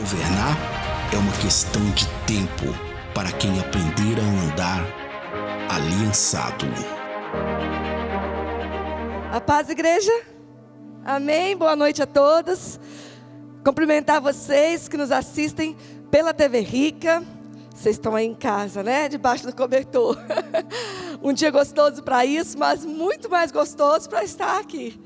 Governar é uma questão de tempo para quem aprender a andar aliançado. A paz, igreja. Amém. Boa noite a todos. Cumprimentar vocês que nos assistem pela TV Rica. Vocês estão aí em casa, né? Debaixo do cobertor. Um dia gostoso para isso, mas muito mais gostoso para estar aqui.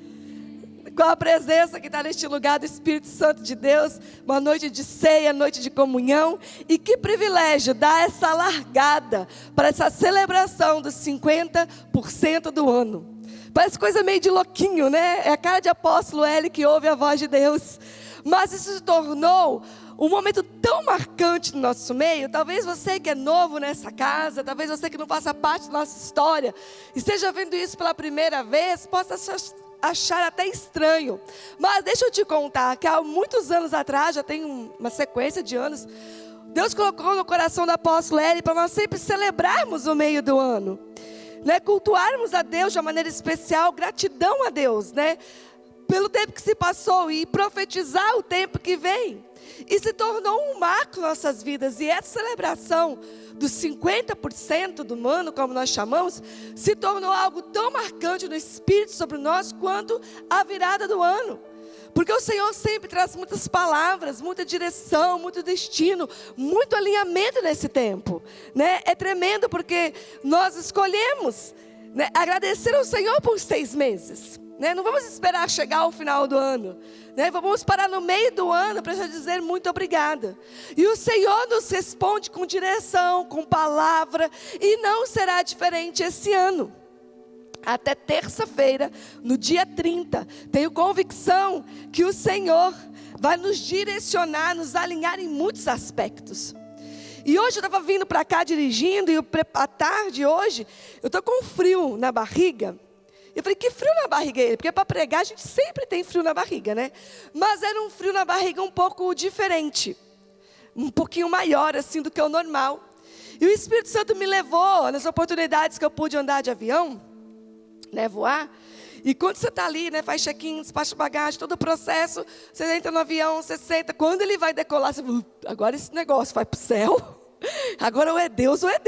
Com a presença que está neste lugar do Espírito Santo de Deus. Uma noite de ceia, noite de comunhão. E que privilégio dar essa largada para essa celebração dos 50% do ano. Parece coisa meio de louquinho, né? É a cara de apóstolo L que ouve a voz de Deus. Mas isso se tornou um momento tão marcante no nosso meio. Talvez você que é novo nessa casa, talvez você que não faça parte da nossa história, esteja vendo isso pela primeira vez, possa achar até estranho. Mas deixa eu te contar que há muitos anos atrás, já tem uma sequência de anos, Deus colocou no coração do apóstolo L para nós sempre celebrarmos o meio do ano, né? Cultuarmos a Deus de uma maneira especial, gratidão a Deus, né? Pelo tempo que se passou e profetizar o tempo que vem. E se tornou um marco em nossas vidas. E essa celebração dos 50% do ano, como nós chamamos, se tornou algo tão marcante no Espírito sobre nós quanto a virada do ano. Porque o Senhor sempre traz muitas palavras, muita direção, muito destino, muito alinhamento nesse tempo, né? É tremendo porque nós escolhemos, né, agradecer ao Senhor por 6 meses. Né? Não vamos esperar chegar ao final do ano, né? Vamos parar no meio do ano para já dizer muito obrigada. E o Senhor nos responde com direção, com palavra, e não será diferente esse ano. Até terça-feira, no dia 30, tenho convicção que o Senhor vai nos direcionar, nos alinhar em muitos aspectos. E hoje eu estava vindo para cá dirigindo, e à tarde hoje, eu estou com frio na barriga. Eu falei, que frio na barriga é ele? Porque para pregar a gente sempre tem frio na barriga, né? Mas era um frio na barriga um pouco diferente. Um pouquinho maior, assim, do que o normal. E o Espírito Santo me levou nas oportunidades que eu pude andar de avião, né, voar. E quando você está ali, né, faz check-in, despacha de bagagem, todo o processo, você entra no avião, você senta. Quando ele vai decolar, você fala, agora esse negócio vai para o céu. Agora ou é Deus, né?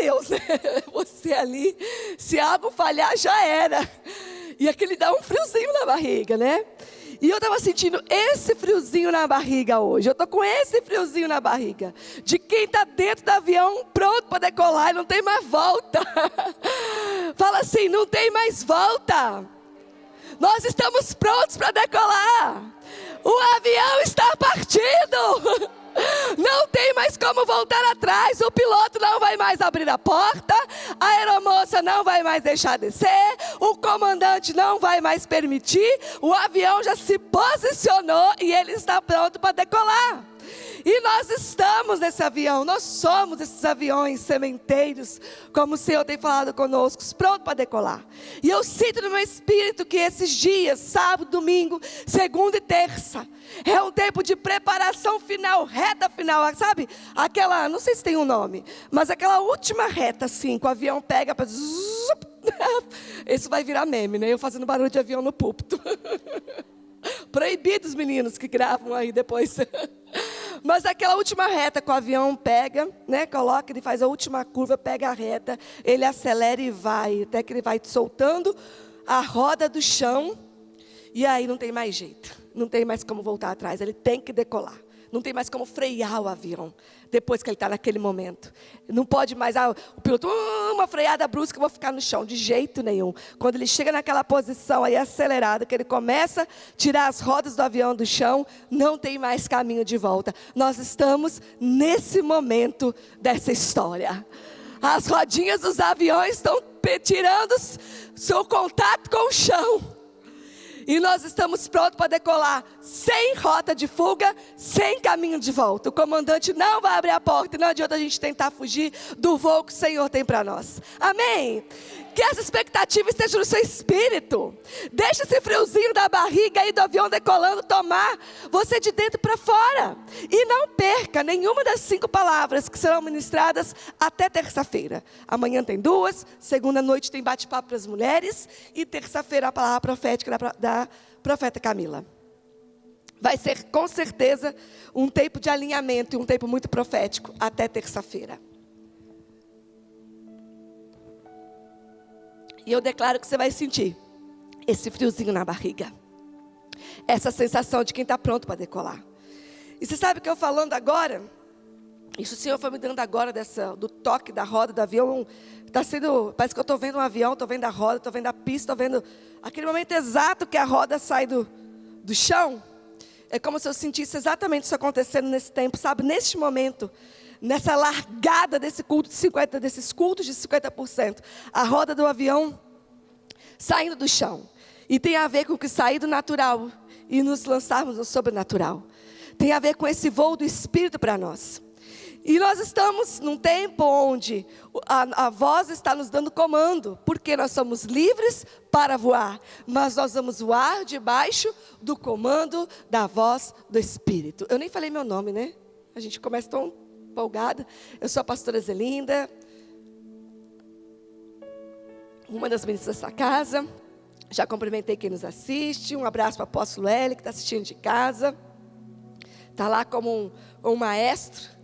Você ali, se algo falhar, já era. E aquele dá um friozinho na barriga, né? E eu estava sentindo esse friozinho na barriga hoje. Eu estou com esse friozinho na barriga. De quem está dentro do avião, pronto para decolar e não tem mais volta. Fala assim, não tem mais volta. Nós estamos prontos para decolar. O avião está partindo. Não tem mais como voltar atrás. O piloto não vai mais abrir a porta. A aeromoça não vai mais deixar descer. O comandante não vai mais permitir. O avião já se posicionou e ele está pronto para decolar. E nós estamos nesse avião, nós somos esses aviões sementeiros, como o Senhor tem falado conosco, pronto para decolar. E eu sinto no meu espírito que esses dias, sábado, domingo, segunda e terça, é um tempo de preparação final, reta final, sabe? Aquela, não sei se tem um nome, mas aquela última reta assim, que o avião pega para... Isso vai virar meme, né? Eu fazendo barulho de avião no púlpito. Proibidos, meninos que gravam aí depois. Mas aquela última reta que o avião pega, né, coloca, ele faz a última curva, pega a reta, ele acelera e vai, até que ele vai soltando a roda do chão, e aí não tem mais jeito, não tem mais como voltar atrás, ele tem que decolar. Não tem mais como frear o avião, depois que ele está naquele momento. Não pode mais, o piloto, uma freada brusca, eu vou ficar no chão, de jeito nenhum. Quando ele chega naquela posição aí acelerada, que ele começa a tirar as rodas do avião do chão, não tem mais caminho de volta. Nós estamos nesse momento dessa história. As rodinhas dos aviões estão tirando seu contato com o chão. E nós estamos prontos para decolar, sem rota de fuga, sem caminho de volta. O comandante não vai abrir a porta e não adianta a gente tentar fugir do voo que o Senhor tem para nós. Amém? Que essa expectativa esteja no seu espírito. Deixa esse friozinho da barriga aí do avião decolando tomar você de dentro para fora. E não perca nenhuma das 5 palavras que serão ministradas até terça-feira. Amanhã tem 2, segunda noite tem bate-papo para as mulheres e terça-feira a palavra profética da profeta Camila. vai ser com certeza um tempo de alinhamento e um tempo muito profético até terça-feira. E eu declaro que você vai sentir esse friozinho na barriga. Essa sensação de quem está pronto para decolar. E você sabe que eu falando agora, isso o Senhor foi me dando agora do toque da roda do avião. Parece que eu estou vendo um avião, estou vendo a roda, estou vendo a pista, estou vendo aquele momento exato que a roda sai do chão. É como se eu sentisse exatamente isso acontecendo nesse tempo, sabe? Neste momento, nessa largada desses cultos de 50%, a roda do avião saindo do chão. E tem a ver com que sair do natural e nos lançarmos no sobrenatural. Tem a ver com esse voo do Espírito para nós. E nós estamos num tempo onde a voz está nos dando comando, porque nós somos livres para voar, mas nós vamos voar debaixo do comando da voz do Espírito. Eu nem falei meu nome, né? A gente começa tão empolgada. Eu sou a pastora Zelinda, uma das meninas dessa casa. Já cumprimentei quem nos assiste. Um abraço para o apóstolo Hélio, que está assistindo de casa. Está lá como um maestro,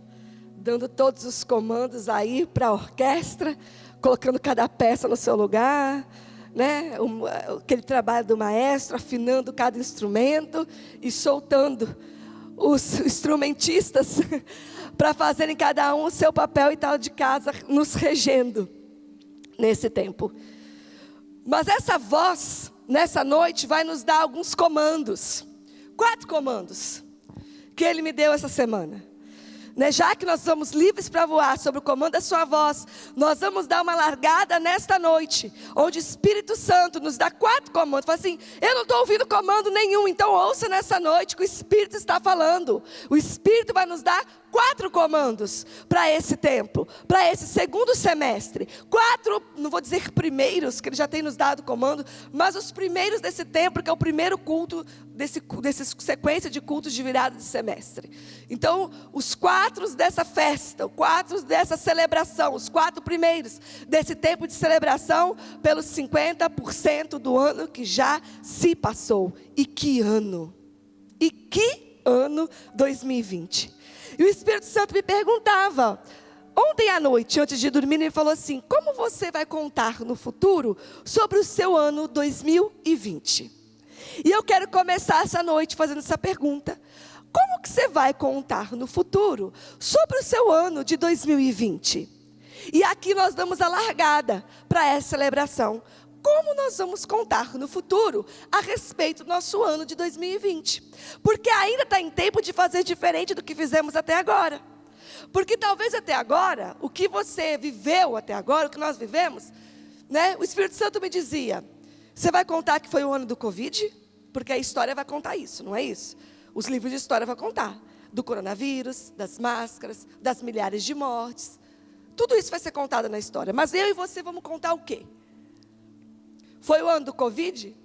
dando todos os comandos aí para a orquestra, colocando cada peça no seu lugar, né? Aquele trabalho do maestro, afinando cada instrumento e soltando os instrumentistas para fazerem cada um o seu papel e tal de casa, nos regendo nesse tempo. Mas essa voz, nessa noite, vai nos dar alguns comandos. 4 comandos que Ele me deu essa semana. Já que nós somos livres para voar sob o comando da sua voz, nós vamos dar uma largada nesta noite, onde o Espírito Santo nos dá 4 comandos. Fala assim, eu não estou ouvindo comando nenhum, então ouça nessa noite que o Espírito está falando. O Espírito vai nos dar 4 comandos para esse tempo, para esse segundo semestre. 4, não vou dizer primeiros, que Ele já tem nos dado comando, mas os primeiros desse tempo, que é o primeiro culto dessa sequência de cultos de virada de semestre. Então, os 4 dessa festa, os 4 dessa celebração, os 4 primeiros desse tempo de celebração pelos 50% do ano que já se passou. E que ano? E que ano 2020? E o Espírito Santo me perguntava, ontem à noite, antes de dormir, ele falou assim, como você vai contar no futuro sobre o seu ano 2020? E eu quero começar essa noite fazendo essa pergunta. Como que você vai contar no futuro sobre o seu ano de 2020? E aqui nós damos a largada para essa celebração. Como nós vamos contar no futuro a respeito do nosso ano de 2020? Porque ainda está em tempo de fazer diferente do que fizemos até agora. Porque talvez até agora, o que você viveu até agora, o que nós vivemos, né? O Espírito Santo me dizia, você vai contar que foi o ano do Covid? Porque a história vai contar isso, não é isso? Os livros de história vão contar. Do coronavírus, das máscaras, das milhares de mortes. Tudo isso vai ser contado na história. Mas eu e você vamos contar o quê? Foi o ano do Covid?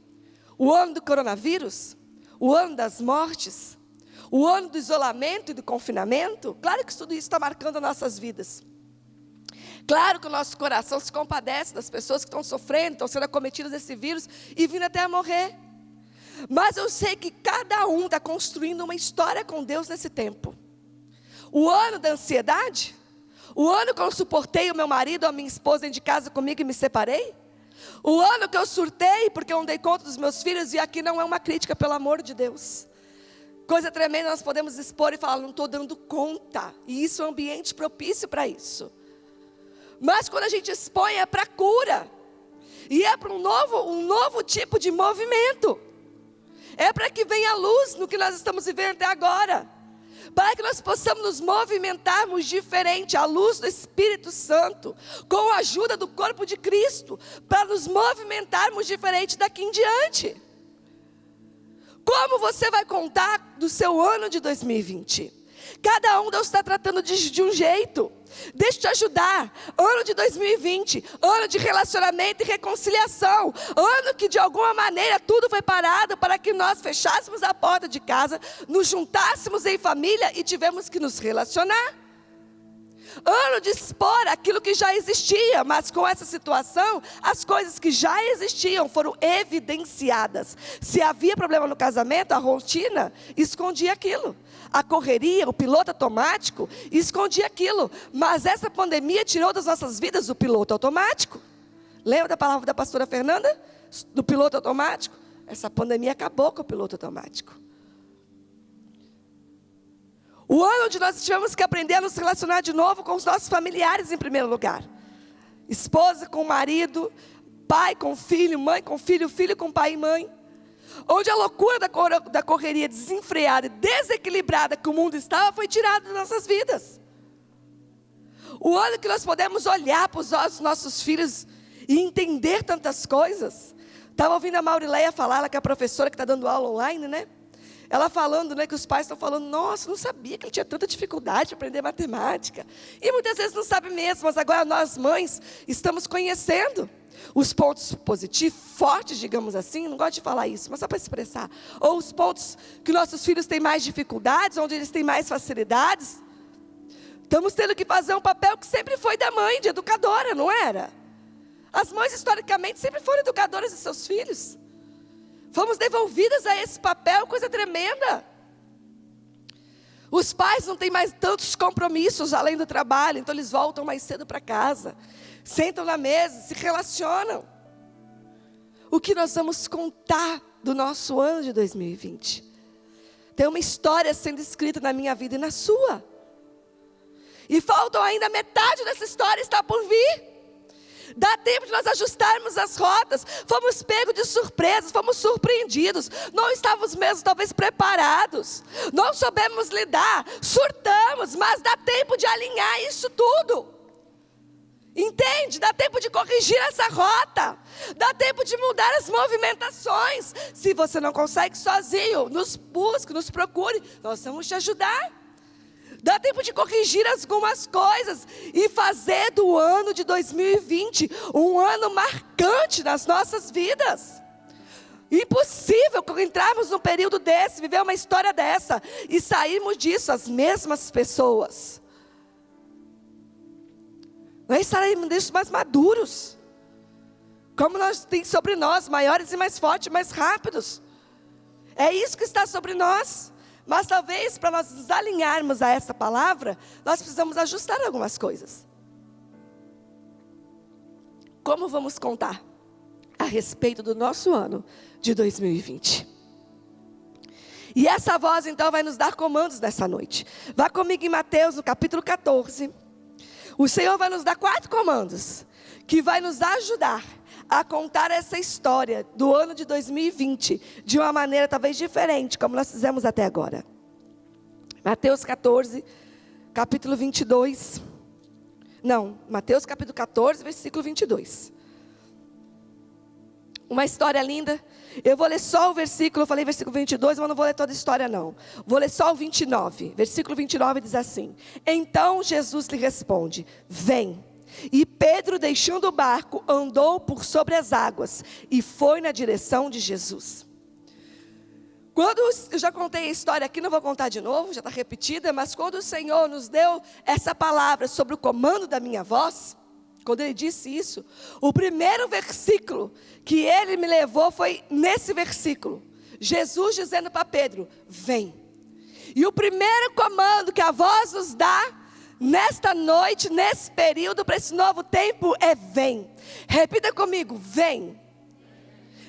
O ano do coronavírus? O ano das mortes? O ano do isolamento e do confinamento? Claro que tudo isso está marcando as nossas vidas. Claro que o nosso coração se compadece das pessoas que estão sofrendo, estão sendo acometidas desse vírus e vindo até a morrer. Mas eu sei que cada um está construindo uma história com Deus nesse tempo. O ano da ansiedade? O ano que eu suportei o meu marido ou a minha esposa dentro de casa comigo e me separei? O ano que eu surtei porque eu não dei conta dos meus filhos, e aqui não é uma crítica, pelo amor de Deus. Coisa tremenda, nós podemos expor e falar, não estou dando conta. E isso é um ambiente propício para isso. Mas quando a gente expõe é para cura. E é para um novo tipo de movimento. É para que venha luz no que nós estamos vivendo até agora. Para que nós possamos nos movimentarmos diferente, à luz do Espírito Santo, com a ajuda do corpo de Cristo, para nos movimentarmos diferente daqui em diante. Como você vai contar do seu ano de 2020? Cada um Deus está tratando de um jeito. Deixa eu te ajudar. Ano de 2020, ano de relacionamento e reconciliação. Ano que de alguma maneira tudo foi parado para que nós fechássemos a porta de casa, nos juntássemos em família e tivemos que nos relacionar. Ano de expor aquilo que já existia, mas com essa situação, as coisas que já existiam foram evidenciadas. Se havia problema no casamento, a rotina escondia aquilo. A correria, o piloto automático, escondia aquilo. Mas essa pandemia tirou das nossas vidas o piloto automático. Lembra da palavra da pastora Fernanda? Do piloto automático? Essa pandemia acabou com o piloto automático. O ano onde nós tivemos que aprender a nos relacionar de novo com os nossos familiares em primeiro lugar. Esposa com marido, pai com filho, mãe com filho, filho com pai e mãe. Onde a loucura da correria desenfreada e desequilibrada que o mundo estava foi tirada das nossas vidas. O ano que nós podemos olhar para os nossos filhos e entender tantas coisas. Estava ouvindo a Maurileia falar, ela que é a professora que está dando aula online, né? Ela falando, né, que os pais estão falando, nossa, não sabia que ele tinha tanta dificuldade de aprender matemática. E muitas vezes não sabe mesmo, mas agora nós mães estamos conhecendo os pontos positivos, fortes, digamos assim, não gosto de falar isso, mas só para expressar. Ou os pontos que nossos filhos têm mais dificuldades, onde eles têm mais facilidades. Estamos tendo que fazer um papel que sempre foi da mãe, de educadora, não era? As mães, historicamente, sempre foram educadoras de seus filhos. Fomos devolvidas a esse papel, coisa tremenda. Os pais não têm mais tantos compromissos além do trabalho, então eles voltam mais cedo para casa, sentam na mesa, se relacionam. O que nós vamos contar do nosso ano de 2020? Tem uma história sendo escrita na minha vida e na sua. E faltam ainda metade dessa história está por vir. Dá tempo de nós ajustarmos as rotas. Fomos pegos de surpresa, fomos surpreendidos. Não estávamos mesmo talvez preparados. Não soubemos lidar, surtamos, mas dá tempo de alinhar isso tudo. Entende? Dá tempo de corrigir essa rota. Dá tempo de mudar as movimentações. Se você não consegue sozinho, nos busque, nos procure. Nós vamos te ajudar. Dá tempo de corrigir algumas coisas e fazer do ano de 2020 um ano marcante nas nossas vidas. Impossível entrarmos num período desse, viver uma história dessa e sairmos disso as mesmas pessoas. Nós estaremos disso mais maduros. Como nós temos sobre nós, maiores e mais fortes, mais rápidos. É isso que está sobre nós. Mas talvez para nós nos alinharmos a essa palavra, nós precisamos ajustar algumas coisas. Como vamos contar a respeito do nosso ano de 2020? E essa voz então vai nos dar comandos nessa noite. Vá comigo em Mateus, no capítulo 14. O Senhor vai nos dar 4 comandos, que vai nos ajudar a contar essa história do ano de 2020 de uma maneira talvez diferente, como nós fizemos até agora. Mateus 14, capítulo 22. Não, Mateus capítulo 14, versículo 22. Uma história linda. Eu vou ler só o versículo, eu falei versículo 22, mas não vou ler toda a história não. Vou ler só o 29. Versículo 29 diz assim: Então Jesus lhe responde: Vem. E Pedro, deixando o barco, andou por sobre as águas e foi na direção de Jesus. Quando eu já contei a história aqui, não vou contar de novo, já está repetida, mas quando o Senhor nos deu essa palavra sobre o comando da minha voz, quando Ele disse isso, o primeiro versículo que Ele me levou foi nesse versículo. Jesus dizendo para Pedro: Vem. E o primeiro comando que a voz nos dá nesta noite, nesse período, para esse novo tempo, é vem. Repita comigo: vem.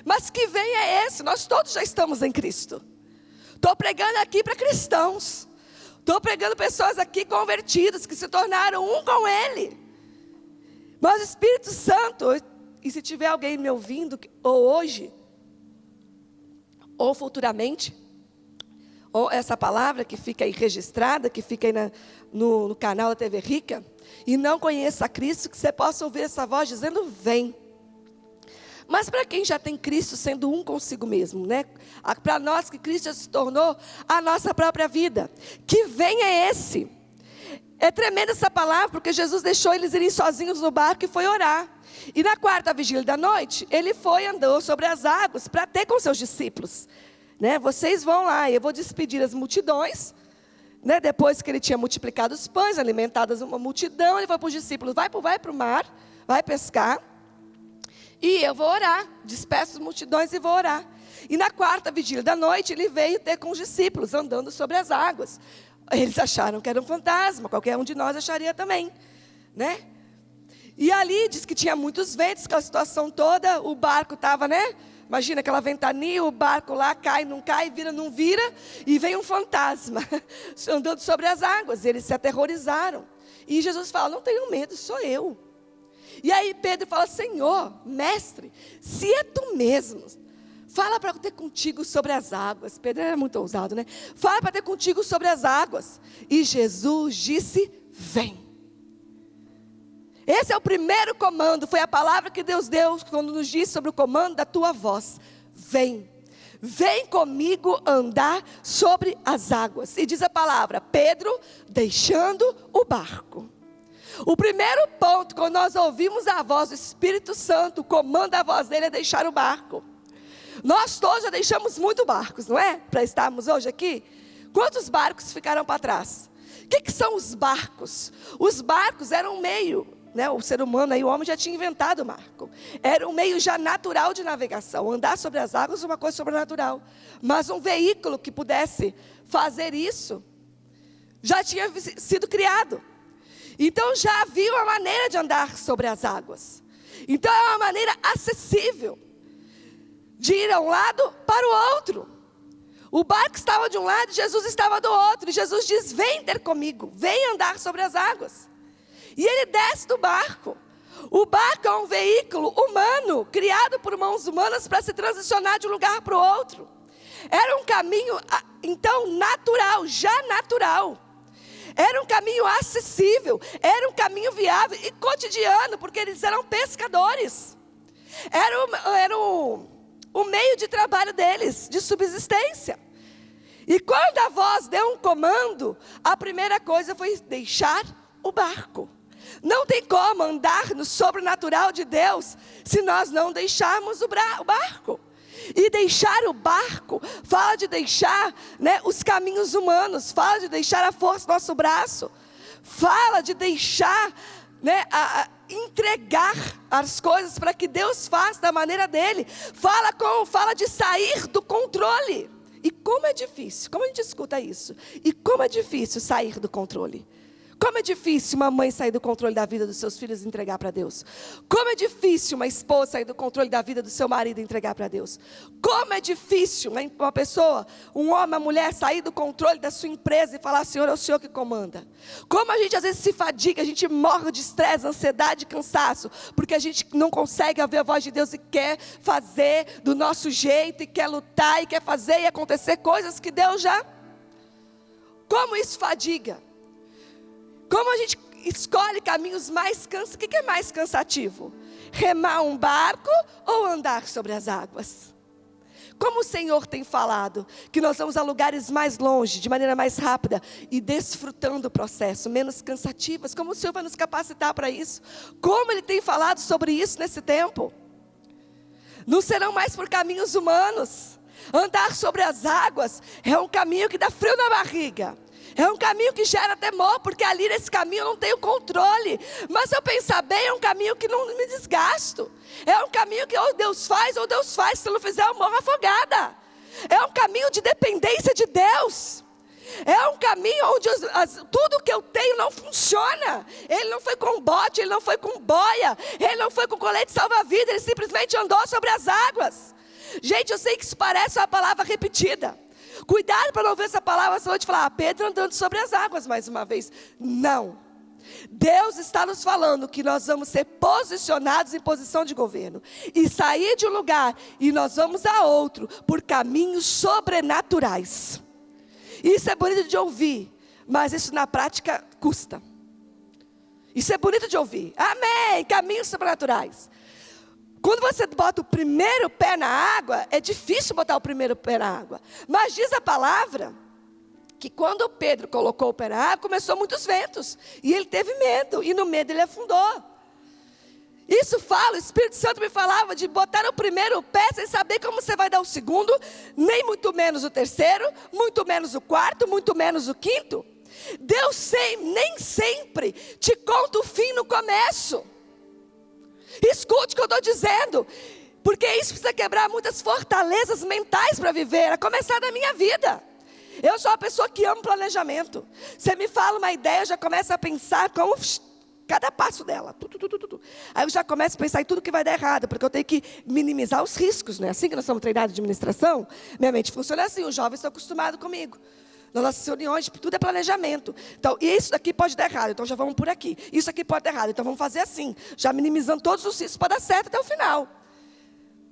Mas que vem é esse? Nós todos já estamos em Cristo. Estou pregando aqui para cristãos. Estou pregando pessoas aqui convertidas, que se tornaram um com Ele. Mas o Espírito Santo, e se tiver alguém me ouvindo, ou hoje, ou futuramente, ou essa palavra que fica aí registrada, que fica aí no canal da TV Rica, e não conheça a Cristo, que você possa ouvir essa voz dizendo: vem. Mas para quem já tem Cristo sendo um consigo mesmo, né? Para nós que Cristo já se tornou a nossa própria vida, que vem é esse. É tremenda essa palavra, porque Jesus deixou eles irem sozinhos no barco e foi orar. E na 4ª vigília da noite, Ele foi, andou sobre as águas para ter com seus discípulos. Né? Vocês vão lá, eu vou despedir as multidões, né, depois que ele tinha multiplicado os pães, alimentadas uma multidão, ele falou para os discípulos: vai para o mar, vai pescar, e eu vou orar, despeço as multidões e vou orar. E na quarta vigília da noite, ele veio ter com os discípulos, andando sobre as águas. Eles acharam que era um fantasma, qualquer um de nós acharia também, né? E ali diz que tinha muitos ventos, aquela situação toda, o barco estava, né? Imagina aquela ventania, o barco lá cai, não cai, vira, não vira, e vem um fantasma andando sobre as águas. Eles se aterrorizaram. E Jesus fala: não tenham medo, sou eu. E aí Pedro fala: Senhor, mestre, se é tu mesmo, fala para ter contigo sobre as águas. Pedro era muito ousado, né? Fala para ter contigo sobre as águas. E Jesus disse: vem. Esse é o primeiro comando, foi a palavra que Deus deu quando nos disse sobre o comando da tua voz: vem, vem comigo andar sobre as águas. E diz a palavra: Pedro deixando o barco. O primeiro ponto, quando nós ouvimos a voz do Espírito Santo, o comando da voz dele é deixar o barco. Nós todos já deixamos muitos barcos, não é? Para estarmos hoje aqui. Quantos barcos ficaram para trás? O que são os barcos? Os barcos eram um meio, né? O ser humano, aí, o homem já tinha inventado o barco. Era um meio já natural de navegação. Andar sobre as águas é uma coisa sobrenatural. Mas um veículo que pudesse fazer isso, já tinha sido criado. Então já havia uma maneira de andar sobre as águas. Então é uma maneira acessível de ir a um lado para o outro. O barco estava de um lado, Jesus estava do outro. E Jesus diz: vem ter comigo, vem andar sobre as águas. E ele desce do barco. O barco é um veículo humano, criado por mãos humanas para se transicionar de um lugar para o outro. Era um caminho, então, natural, já natural. Era um caminho acessível, era um caminho viável e cotidiano, porque eles eram pescadores. Era o meio de trabalho deles, de subsistência. E quando a voz deu um comando, a primeira coisa foi deixar o barco. Não tem como andar no sobrenatural de Deus se nós não deixarmos o barco. E deixar o barco fala de deixar, né, os caminhos humanos, fala de deixar a força do nosso braço, fala de deixar, né, entregar as coisas para que Deus faça da maneira dele. Fala de sair do controle. E como é difícil, como a gente escuta isso? E como é difícil sair do controle? Como é difícil uma mãe sair do controle da vida dos seus filhos e entregar para Deus. Como é difícil uma esposa sair do controle da vida do seu marido e entregar para Deus. Como é difícil uma pessoa, um homem, uma mulher sair do controle da sua empresa e falar: Senhor, é o Senhor que comanda. Como a gente às vezes se fadiga, a gente morre de estresse, ansiedade, cansaço, porque a gente não consegue ouvir a voz de Deus e quer fazer do nosso jeito, e quer lutar, e quer fazer e acontecer coisas que Deus já... Como isso fadiga? Como a gente escolhe caminhos mais cansativos? O que é mais cansativo? Remar um barco ou andar sobre as águas? Como o Senhor tem falado que nós vamos a lugares mais longe, de maneira mais rápida e desfrutando o processo, menos cansativas. Como o Senhor vai nos capacitar para isso? Como Ele tem falado sobre isso nesse tempo? Não serão mais por caminhos humanos. Andar sobre as águas é um caminho que dá frio na barriga. É um caminho que gera temor, porque ali nesse caminho eu não tenho controle. Mas se eu pensar bem, é um caminho que não me desgasto. É um caminho que ou Deus faz, se eu não fizer eu morro afogada. É um caminho de dependência de Deus. É um caminho onde tudo que eu tenho não funciona. Ele não foi com bote, ele não foi com boia, ele não foi com colete salva-vida, ele simplesmente andou sobre as águas. Gente, eu sei que isso parece uma palavra repetida. Cuidado para não ver essa palavra essa noite e falar: Pedro andando sobre as águas mais uma vez. Não. Deus está nos falando que nós vamos ser posicionados em posição de governo. E sair de um lugar e nós vamos a outro por caminhos sobrenaturais. Isso é bonito de ouvir, mas isso na prática custa. Isso é bonito de ouvir. Amém, caminhos sobrenaturais. Quando você bota o primeiro pé na água, é difícil botar o primeiro pé na água. Mas diz a palavra que quando Pedro colocou o pé na água, começou muitos ventos. E ele teve medo, e no medo ele afundou. Isso fala, o Espírito Santo me falava de botar o primeiro pé sem saber como você vai dar o segundo, nem muito menos o terceiro, muito menos o quarto, muito menos o quinto. Deus nem sempre te conta o fim no começo. Escute o que eu estou dizendo, porque isso precisa quebrar muitas fortalezas mentais para viver, a começar da minha vida. Eu sou uma pessoa que ama planejamento. Você me fala uma ideia, eu já começo a pensar como cada passo dela. Aí eu já começo a pensar em tudo que vai dar errado, porque eu tenho que minimizar os riscos, não é assim que nós somos treinados de administração? Minha mente funciona assim, os jovens estão acostumados comigo. Nas nossas reuniões, tudo é planejamento. Então, isso daqui pode dar errado, então já vamos por aqui. Isso aqui pode dar errado, então vamos fazer assim. Já minimizando todos os riscos para dar certo até o final.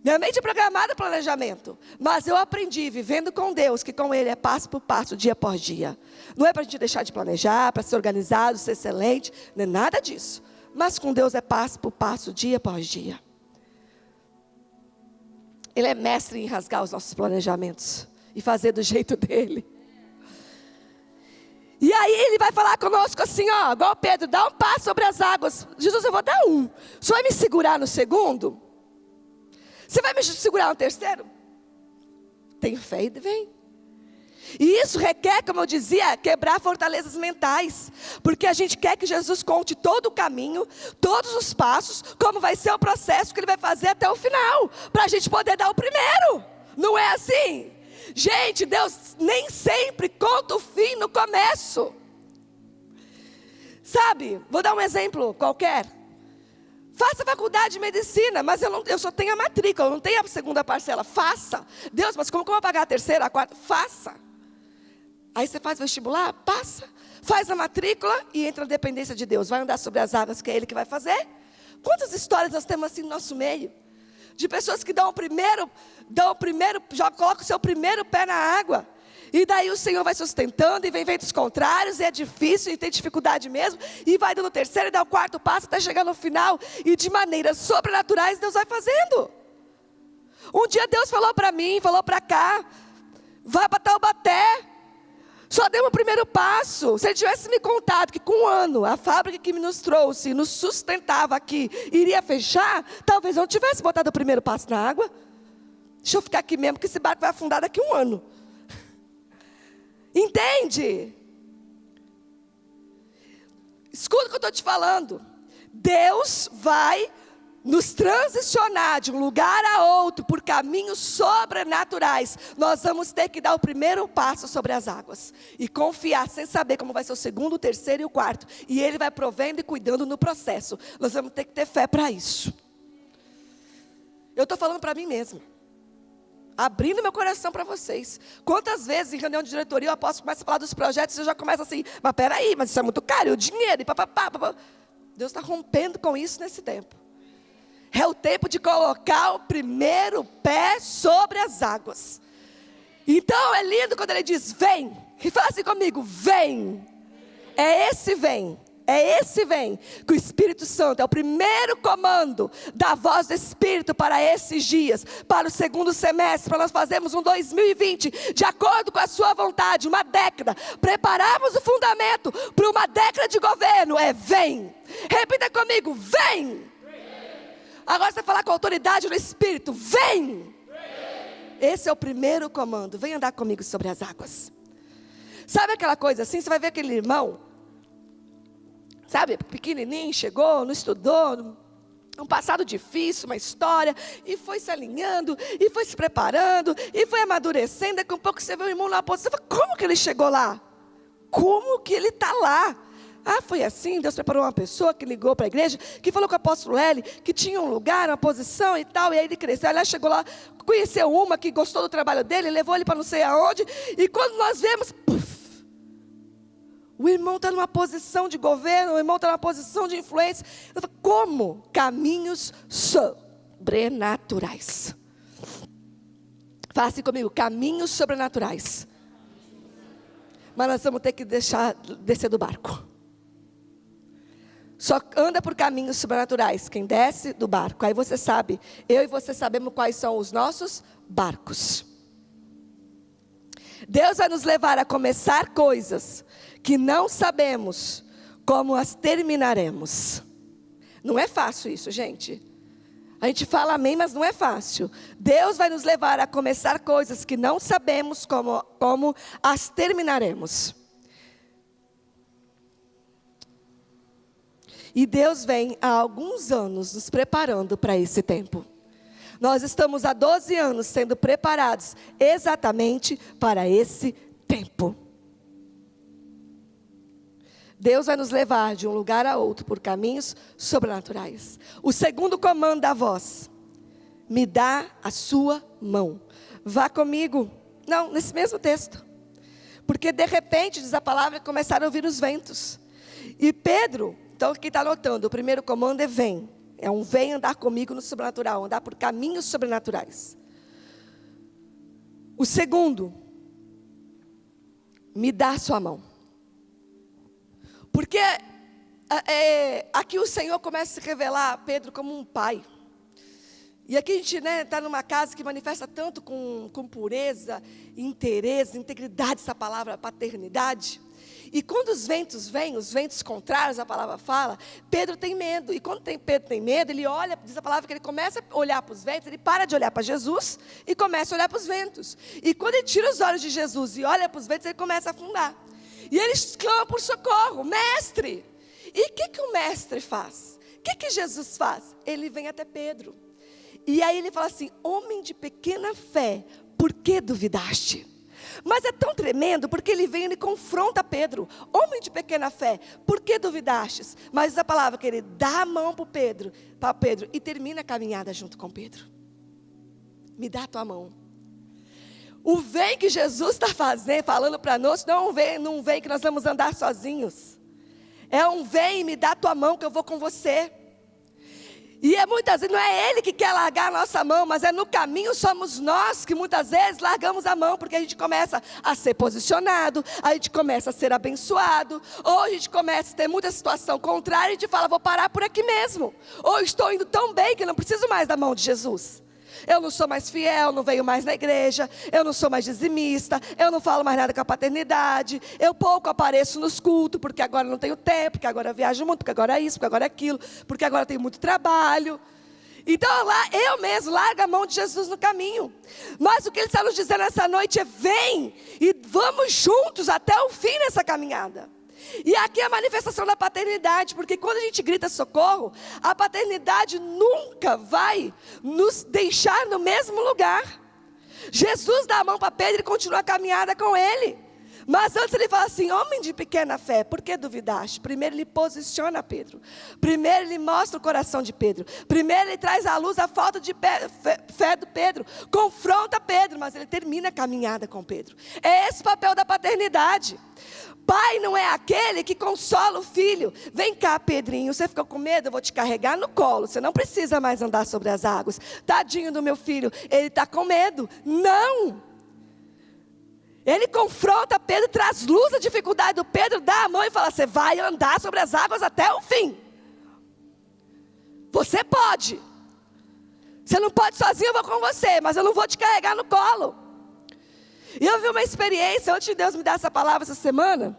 Minha mente é programada para planejamento. Mas eu aprendi, vivendo com Deus, que com Ele é passo por passo, dia por dia. Não é para a gente deixar de planejar, para ser organizado, ser excelente. Não é nada disso. Mas com Deus é passo por passo, dia por dia. Ele é mestre em rasgar os nossos planejamentos e fazer do jeito dele. E aí ele vai falar conosco assim, ó, igual Pedro, dá um passo sobre as águas. Jesus, eu vou dar um. O senhor vai me segurar no segundo? Você vai me segurar no terceiro? Tem fé e vem. E isso requer, como eu dizia, quebrar fortalezas mentais. Porque a gente quer que Jesus conte todo o caminho, todos os passos, como vai ser o processo que ele vai fazer até o final. Para a gente poder dar o primeiro. Não é assim? Gente, Deus nem sempre conta o fim no começo. Sabe, vou dar um exemplo qualquer. Faça faculdade de medicina, mas eu só tenho a matrícula, eu não tenho a segunda parcela. Faça. Deus, mas como que eu vou pagar a terceira, a quarta? Faça. Aí você faz vestibular, passa. Faz a matrícula e entra na dependência de Deus. Vai andar sobre as águas, que é Ele que vai fazer. Quantas histórias nós temos assim no nosso meio? De pessoas que dão o primeiro, já colocam o seu primeiro pé na água. E daí o Senhor vai sustentando e vem ventos contrários, e é difícil, e tem dificuldade mesmo. E vai dando o terceiro e dá o quarto passo até chegar no final. E de maneiras sobrenaturais Deus vai fazendo. Um dia Deus falou para mim, falou para cá, vai para Taubaté. Só deu o primeiro passo. Se Ele tivesse me contado que com um ano a fábrica que nos trouxe, nos sustentava aqui, iria fechar, talvez eu não tivesse botado o primeiro passo na água. Deixa eu ficar aqui mesmo, que esse barco vai afundar daqui a um ano. Entende? Escuta o que eu estou te falando. Deus vai nos transicionar de um lugar a outro por caminhos sobrenaturais. Nós vamos ter que dar o primeiro passo sobre as águas e confiar sem saber como vai ser o segundo, o terceiro e o quarto. E Ele vai provendo e cuidando no processo. Nós vamos ter que ter fé para isso. Eu estou falando para mim mesma, abrindo meu coração para vocês. Quantas vezes em reunião de diretoria o apóstolo começa a falar dos projetos e eu já começo assim, mas peraí, mas isso é muito caro, e o dinheiro, e papapá. Deus está rompendo com isso nesse tempo. É o tempo de colocar o primeiro pé sobre as águas. Então é lindo quando Ele diz, vem. E fala assim comigo, vem. É esse vem. É esse vem. Que o Espírito Santo é o primeiro comando da voz do Espírito para esses dias. Para o segundo semestre. Para nós fazermos um 2020 de acordo com a sua vontade. Uma década. Prepararmos o fundamento para uma década de governo. É vem. Repita comigo, vem. Agora você vai falar com a autoridade no Espírito. Vem! Esse é o primeiro comando. Vem andar comigo sobre as águas. Sabe aquela coisa assim? Você vai ver aquele irmão, sabe, pequenininho, chegou, não estudou, um passado difícil, uma história, e foi se alinhando, e foi se preparando, e foi amadurecendo. Daqui a pouco você vê o irmão numa posição. Você fala, como que ele chegou lá? Como que ele está lá? Ah, foi assim, Deus preparou uma pessoa que ligou para a igreja, que falou com o apóstolo L, que tinha um lugar, uma posição e tal, e aí ele cresceu, aliás, chegou lá, conheceu uma que gostou do trabalho dele, levou ele para não sei aonde, e quando nós vemos, puff, o irmão está numa posição de governo, o irmão está numa posição de influência. Eu falo, como? Caminhos sobrenaturais. Fala assim comigo, caminhos sobrenaturais. Mas nós vamos ter que deixar descer do barco. Só anda por caminhos sobrenaturais quem desce do barco. Aí você sabe, eu e você sabemos quais são os nossos barcos. Deus vai nos levar a começar coisas que não sabemos como as terminaremos. Não é fácil isso, gente. A gente fala amém, mas não é fácil. Deus vai nos levar a começar coisas que não sabemos como as terminaremos. E Deus vem há alguns anos nos preparando para esse tempo. Nós estamos há 12 anos sendo preparados exatamente para esse tempo. Deus vai nos levar de um lugar a outro por caminhos sobrenaturais. O segundo comando da voz: me dá a sua mão. Vá comigo. Não, nesse mesmo texto. Porque de repente, diz a palavra, começaram a ouvir os ventos. E Pedro, então quem está anotando, o primeiro comando é vem. É um vem andar comigo no sobrenatural, andar por caminhos sobrenaturais. O segundo, me dá a sua mão. Porque aqui o Senhor começa a se revelar a Pedro como um pai. E aqui a gente está numa casa que manifesta tanto com pureza, interesse, integridade, essa palavra paternidade. E quando os ventos vêm, os ventos contrários, a palavra fala, Pedro tem medo. E quando Pedro tem medo, ele olha, diz a palavra que ele começa a olhar para os ventos, ele para de olhar para Jesus e começa a olhar para os ventos. E quando ele tira os olhos de Jesus e olha para os ventos, ele começa a afundar. E ele clama por socorro: mestre. E o que o mestre faz? O que Jesus faz? Ele vem até Pedro. E aí ele fala assim: homem de pequena fé, por que duvidaste? Mas é tão tremendo, porque ele vem e ele confronta Pedro: homem de pequena fé, por que duvidastes? Mas a palavra que ele dá a mão para Pedro e termina a caminhada junto com Pedro. Me dá a tua mão. O vem que Jesus está falando para nós, não um vem que nós vamos andar sozinhos. É um vem e me dá a tua mão que eu vou com você. E muitas vezes não é Ele que quer largar a nossa mão, mas é no caminho somos nós que muitas vezes largamos a mão, porque a gente começa a ser posicionado, a gente começa a ser abençoado, ou a gente começa a ter muita situação contrária e a gente fala: vou parar por aqui mesmo, ou estou indo tão bem que não preciso mais da mão de Jesus. Eu não sou mais fiel, não venho mais na igreja, eu não sou mais dizimista, eu não falo mais nada com a paternidade, eu pouco apareço nos cultos, porque agora não tenho tempo, porque agora eu viajo muito, porque agora é isso, porque agora é aquilo, porque agora eu tenho muito trabalho. Então eu mesmo largo a mão de Jesus no caminho. Mas o que Ele está nos dizendo essa noite é: vem e vamos juntos até o fim nessa caminhada. E aqui é a manifestação da paternidade, porque quando a gente grita socorro, a paternidade nunca vai nos deixar no mesmo lugar. Jesus dá a mão para Pedro e continua a caminhada com ele. Mas antes ele fala assim: homem de pequena fé, por que duvidaste? Primeiro ele posiciona Pedro. Primeiro ele mostra o coração de Pedro. Primeiro ele traz à luz a falta de fé do Pedro. Confronta Pedro, mas ele termina a caminhada com Pedro. É esse o papel da paternidade. Pai não é aquele que consola o filho. Vem cá, Pedrinho, você ficou com medo? Eu vou te carregar no colo. Você não precisa mais andar sobre as águas. Tadinho do meu filho, ele está com medo. Não! Ele confronta Pedro, traz luz à dificuldade do Pedro, dá a mão e fala: você vai andar sobre as águas até o fim. Você pode. Você não pode sozinho, eu vou com você, mas eu não vou te carregar no colo. E eu vi uma experiência, antes de Deus me dar essa palavra essa semana,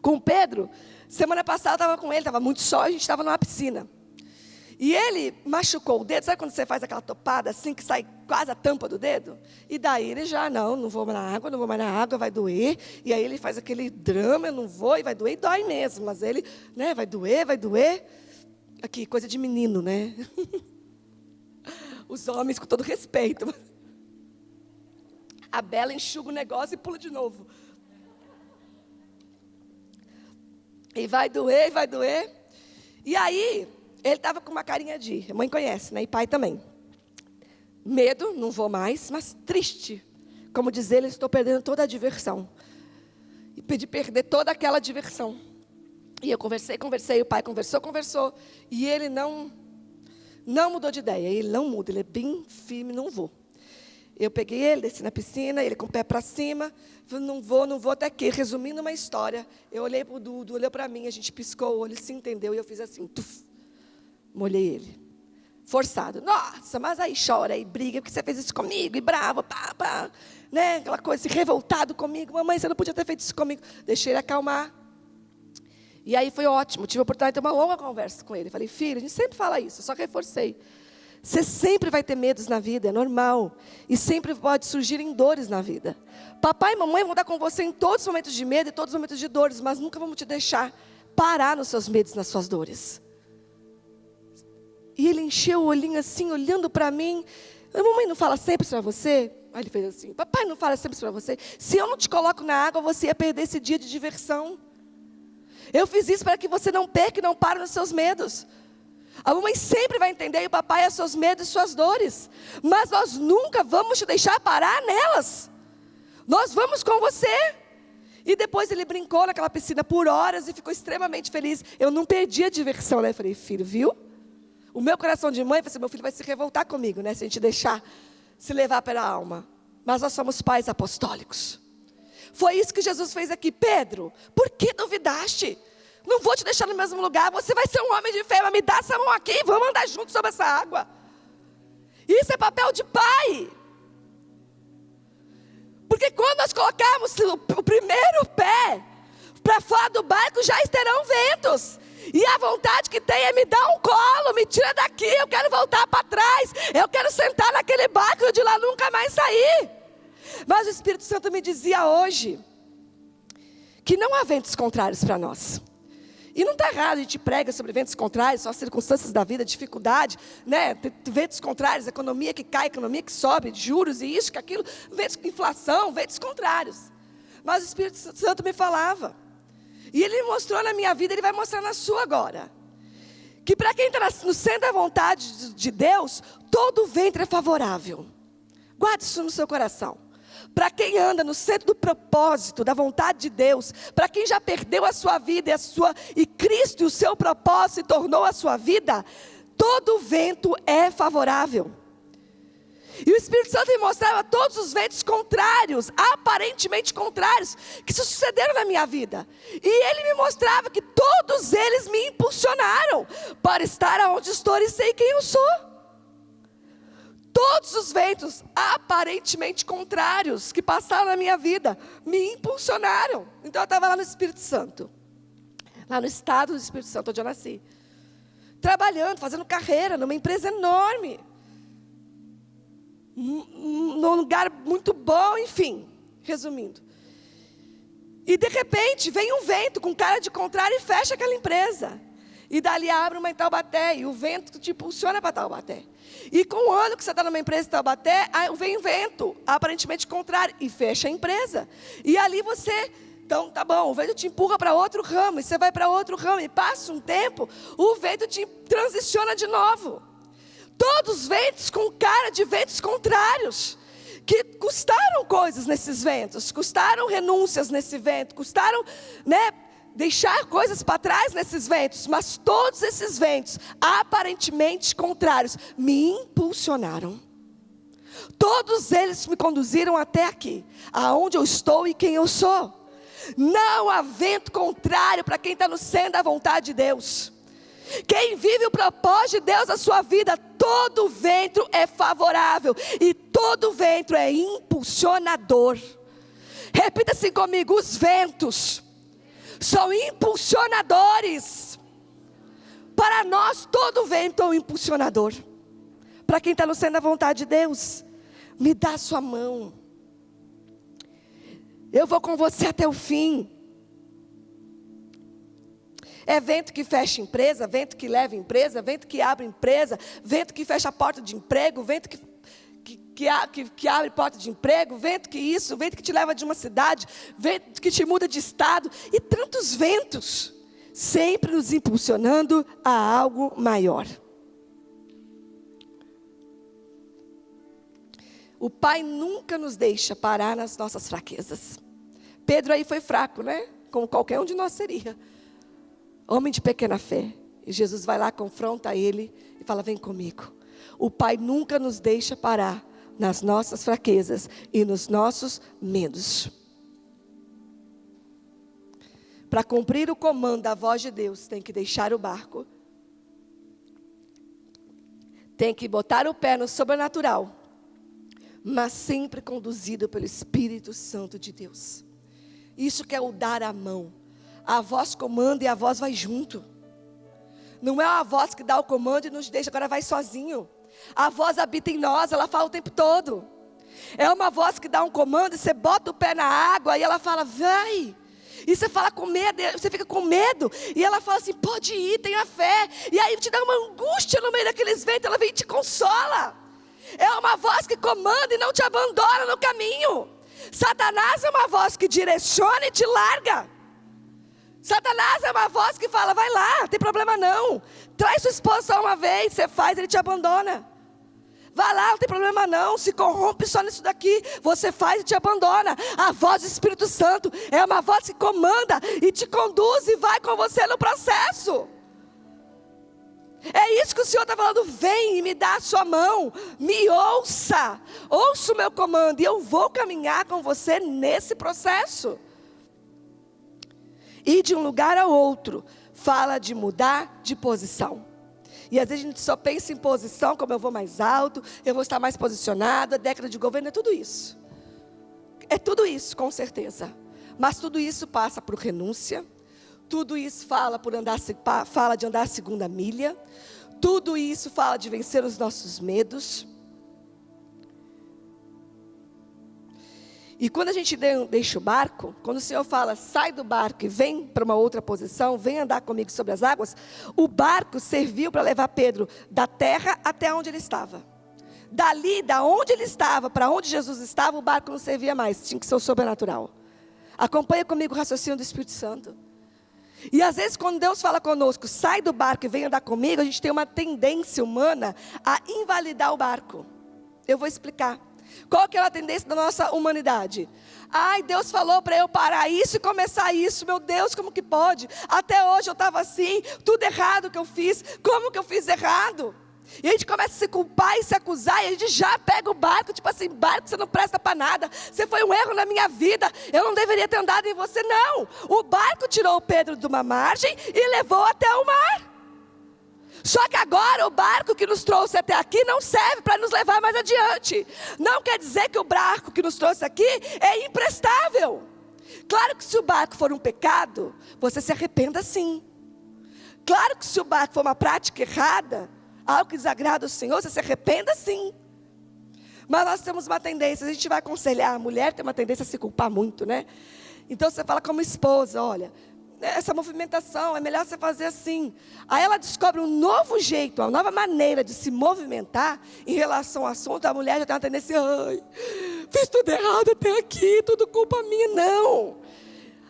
com Pedro. Semana passada eu estava com ele, estava muito sol, a gente estava numa piscina. E ele machucou o dedo, sabe quando você faz aquela topada assim, que sai quase a tampa do dedo? E daí ele já, não vou mais na água, vai doer. E aí ele faz aquele drama: eu não vou, e vai doer, e dói mesmo. Mas ele, vai doer. Aqui, coisa de menino, né? Os homens, com todo respeito. A Bela enxuga o negócio e pula de novo. E vai doer. E aí, ele estava com uma carinha de... A mãe conhece, né? E pai também. Medo, não vou mais, mas triste. Como diz ele: estou perdendo toda a diversão. E pedi perder toda aquela diversão. E eu conversei, o pai conversou. E ele não mudou de ideia. Ele não muda, ele é bem firme: não vou. Eu peguei ele, desci na piscina, ele com o pé para cima. Falei: não vou até que, resumindo uma história, eu olhei para o Dudu, olhou para mim, a gente piscou o olho, se entendeu, e eu fiz assim, molhei ele. Forçado. Nossa, mas aí chora, aí briga, porque você fez isso comigo, e bravo, pá, né? Aquela coisa, assim, revoltado comigo: mamãe, você não podia ter feito isso comigo. Deixei ele acalmar. E aí foi ótimo, tive a oportunidade de ter uma longa conversa com ele. Falei: filho, a gente sempre fala isso, só reforcei. Você sempre vai ter medos na vida, é normal. E sempre pode surgir em dores na vida. Papai e mamãe vão estar com você em todos os momentos de medo e todos os momentos de dores, mas nunca vamos te deixar parar nos seus medos, nas suas dores. E ele encheu o olhinho assim, olhando para mim. Mamãe não fala sempre para você? Aí ele fez assim, papai não fala sempre para você? Se eu não te coloco na água, você ia perder esse dia de diversão. Eu fiz isso para que você não perca e não pare nos seus medos. A mamãe sempre vai entender, e o papai, os seus medos e suas dores. Mas nós nunca vamos te deixar parar nelas. Nós vamos com você. E depois ele brincou naquela piscina por horas e ficou extremamente feliz. Eu não perdi a diversão, né? Eu falei, filho, viu? O meu coração de mãe, meu filho vai se revoltar comigo, né? Se a gente deixar se levar pela alma. Mas nós somos pais apostólicos. Foi isso que Jesus fez aqui. Pedro, por que duvidaste? Não vou te deixar no mesmo lugar. Você vai ser um homem de fé, mas me dá essa mão aqui. Vamos andar juntos sobre essa água. Isso é papel de pai. Porque quando nós colocarmos o primeiro pé para fora do barco, já estarão ventos. E a vontade que tem é me dar um colo, me tira daqui, eu quero voltar para trás. Eu quero sentar naquele barco e de lá nunca mais sair. Mas o Espírito Santo me dizia hoje que não há ventos contrários para nós. E não está errado, a gente prega sobre ventos contrários, só circunstâncias da vida, dificuldade, né? Ventos contrários, economia que cai, economia que sobe, juros e isso, que aquilo, ventos, inflação, ventos contrários. Mas o Espírito Santo me falava, e ele me mostrou na minha vida, ele vai mostrar na sua agora, que para quem está no centro da vontade de Deus, todo vento é favorável. Guarde isso no seu coração. Para quem anda no centro do propósito, da vontade de Deus, para quem já perdeu a sua vida e Cristo e o seu propósito se tornou a sua vida, todo vento é favorável. E o Espírito Santo me mostrava todos os ventos contrários, aparentemente contrários, que se sucederam na minha vida. E ele me mostrava que todos eles me impulsionaram para estar onde estou e sei quem eu sou. Todos os ventos aparentemente contrários que passaram na minha vida me impulsionaram. Então eu estava lá no Espírito Santo, lá no estado do Espírito Santo, onde eu nasci, trabalhando, fazendo carreira numa empresa enorme, num lugar muito bom, enfim, resumindo. E de repente vem um vento com cara de contrário e fecha aquela empresa. E dali abre uma em Taubaté, e o vento te impulsiona para Taubaté. E com o ano que você está numa empresa em Taubaté, vem um vento, aparentemente contrário, e fecha a empresa. E ali você, então tá bom, o vento te empurra para outro ramo, e você vai para outro ramo, e passa um tempo, o vento te transiciona de novo. Todos os ventos com cara de ventos contrários, que custaram coisas nesses ventos, custaram renúncias nesse vento, custaram, né, deixar coisas para trás nesses ventos, mas todos esses ventos, aparentemente contrários, me impulsionaram. Todos eles me conduziram até aqui, aonde eu estou e quem eu sou. Não há vento contrário para quem está no centro da vontade de Deus. Quem vive o propósito de Deus na sua vida, todo vento é favorável e todo vento é impulsionador. Repita assim comigo: os ventos são impulsionadores. Para nós, todo vento é um impulsionador. Para quem está no centro da vontade de Deus, me dá a sua mão. Eu vou com você até o fim. É vento que fecha empresa, vento que leva empresa, vento que abre empresa, vento que fecha a porta de emprego, vento que abre porta de emprego, vento que te leva de uma cidade, vento que te muda de estado, e tantos ventos, sempre nos impulsionando a algo maior. O Pai nunca nos deixa parar nas nossas fraquezas. Pedro aí foi fraco, né? Como qualquer um de nós seria. Homem de pequena fé. E Jesus vai lá, confronta ele e fala: vem comigo. O Pai nunca nos deixa parar nas nossas fraquezas e nos nossos medos. Para cumprir o comando da voz de Deus, tem que deixar o barco. Tem que botar o pé no sobrenatural, mas sempre conduzido pelo Espírito Santo de Deus. Isso que é o dar a mão. A voz comanda e a voz vai junto. Não é a voz que dá o comando e nos deixa, agora vai sozinho. A voz habita em nós, ela fala o tempo todo. É uma voz que dá um comando e você bota o pé na água e ela fala: vai. E você fala com medo, você fica com medo. E ela fala assim, pode ir, tenha fé. E aí te dá uma angústia no meio daqueles ventos, ela vem e te consola. É uma voz que comanda e não te abandona no caminho. Satanás é uma voz que direciona e te larga. Satanás é uma voz que fala, vai lá, não tem problema não. Traz sua esposa só uma vez, você faz, ele te abandona. Vai lá, não tem problema não, se corrompe só nisso daqui, você faz e te abandona. A voz do Espírito Santo é uma voz que comanda e te conduz e vai com você no processo. É isso que o Senhor está falando, vem e me dá a sua mão, me ouça o meu comando e eu vou caminhar com você nesse processo. Ir de um lugar ao outro, fala de mudar de posição. E às vezes a gente só pensa em posição, como eu vou mais alto, eu vou estar mais posicionado, a década de governo é tudo isso. É tudo isso, com certeza. Mas tudo isso passa por renúncia, tudo isso fala de andar a segunda milha, tudo isso fala de vencer os nossos medos. E quando a gente deixa o barco, quando o Senhor fala, sai do barco e vem para uma outra posição, vem andar comigo sobre as águas, o barco serviu para levar Pedro da terra até onde ele estava. Dali, da onde ele estava, para onde Jesus estava, o barco não servia mais, tinha que ser o sobrenatural. Acompanha comigo o raciocínio do Espírito Santo. E às vezes quando Deus fala conosco, sai do barco e vem andar comigo, a gente tem uma tendência humana a invalidar o barco. Eu vou explicar. Qual que é a tendência da nossa humanidade? Ai, Deus falou para eu parar isso e começar isso. Meu Deus, como que pode? Até hoje eu estava assim, tudo errado que eu fiz. Como que eu fiz errado? E a gente começa a se culpar e se acusar. E a gente já pega o barco, tipo assim, barco, você não presta para nada. Você foi um erro na minha vida. Eu não deveria ter andado em você, não. O barco tirou o Pedro de uma margem e levou até o mar. Só que agora o barco que nos trouxe até aqui não serve para nos levar mais adiante. Não quer dizer que o barco que nos trouxe aqui é imprestável. Claro que se o barco for um pecado, você se arrependa sim. Claro que se o barco for uma prática errada, algo que desagrada o Senhor, você se arrependa sim. Mas nós temos uma tendência, a gente vai aconselhar, a mulher tem uma tendência a se culpar muito, né? Então você fala como esposa, olha, essa movimentação, é melhor você fazer assim. Aí ela descobre um novo jeito, uma nova maneira de se movimentar em relação ao assunto. A mulher já tem uma tendência, ai, fiz tudo errado até aqui, tudo culpa minha. Não.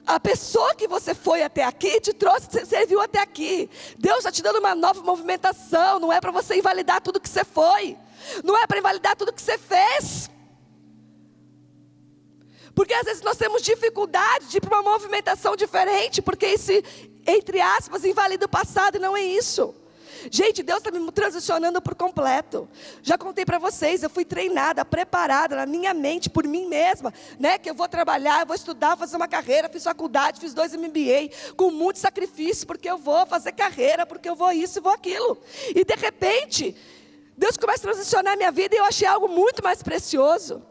A pessoa que você foi até aqui, te trouxe, serviu até aqui. Deus está te dando uma nova movimentação, não é para você invalidar tudo que você foi. Não é para invalidar tudo que você fez. Porque às vezes nós temos dificuldade de ir para uma movimentação diferente, porque esse, entre aspas, invalida o passado, e não é isso. Gente, Deus está me transicionando por completo. Já contei para vocês, eu fui treinada, preparada na minha mente, por mim mesma, né? Que eu vou trabalhar, eu vou estudar, vou fazer uma carreira, fiz faculdade, fiz 2 MBA, com muito sacrifício, porque eu vou fazer carreira, porque eu vou isso e vou aquilo. E de repente, Deus começa a transicionar a minha vida e eu achei algo muito mais precioso.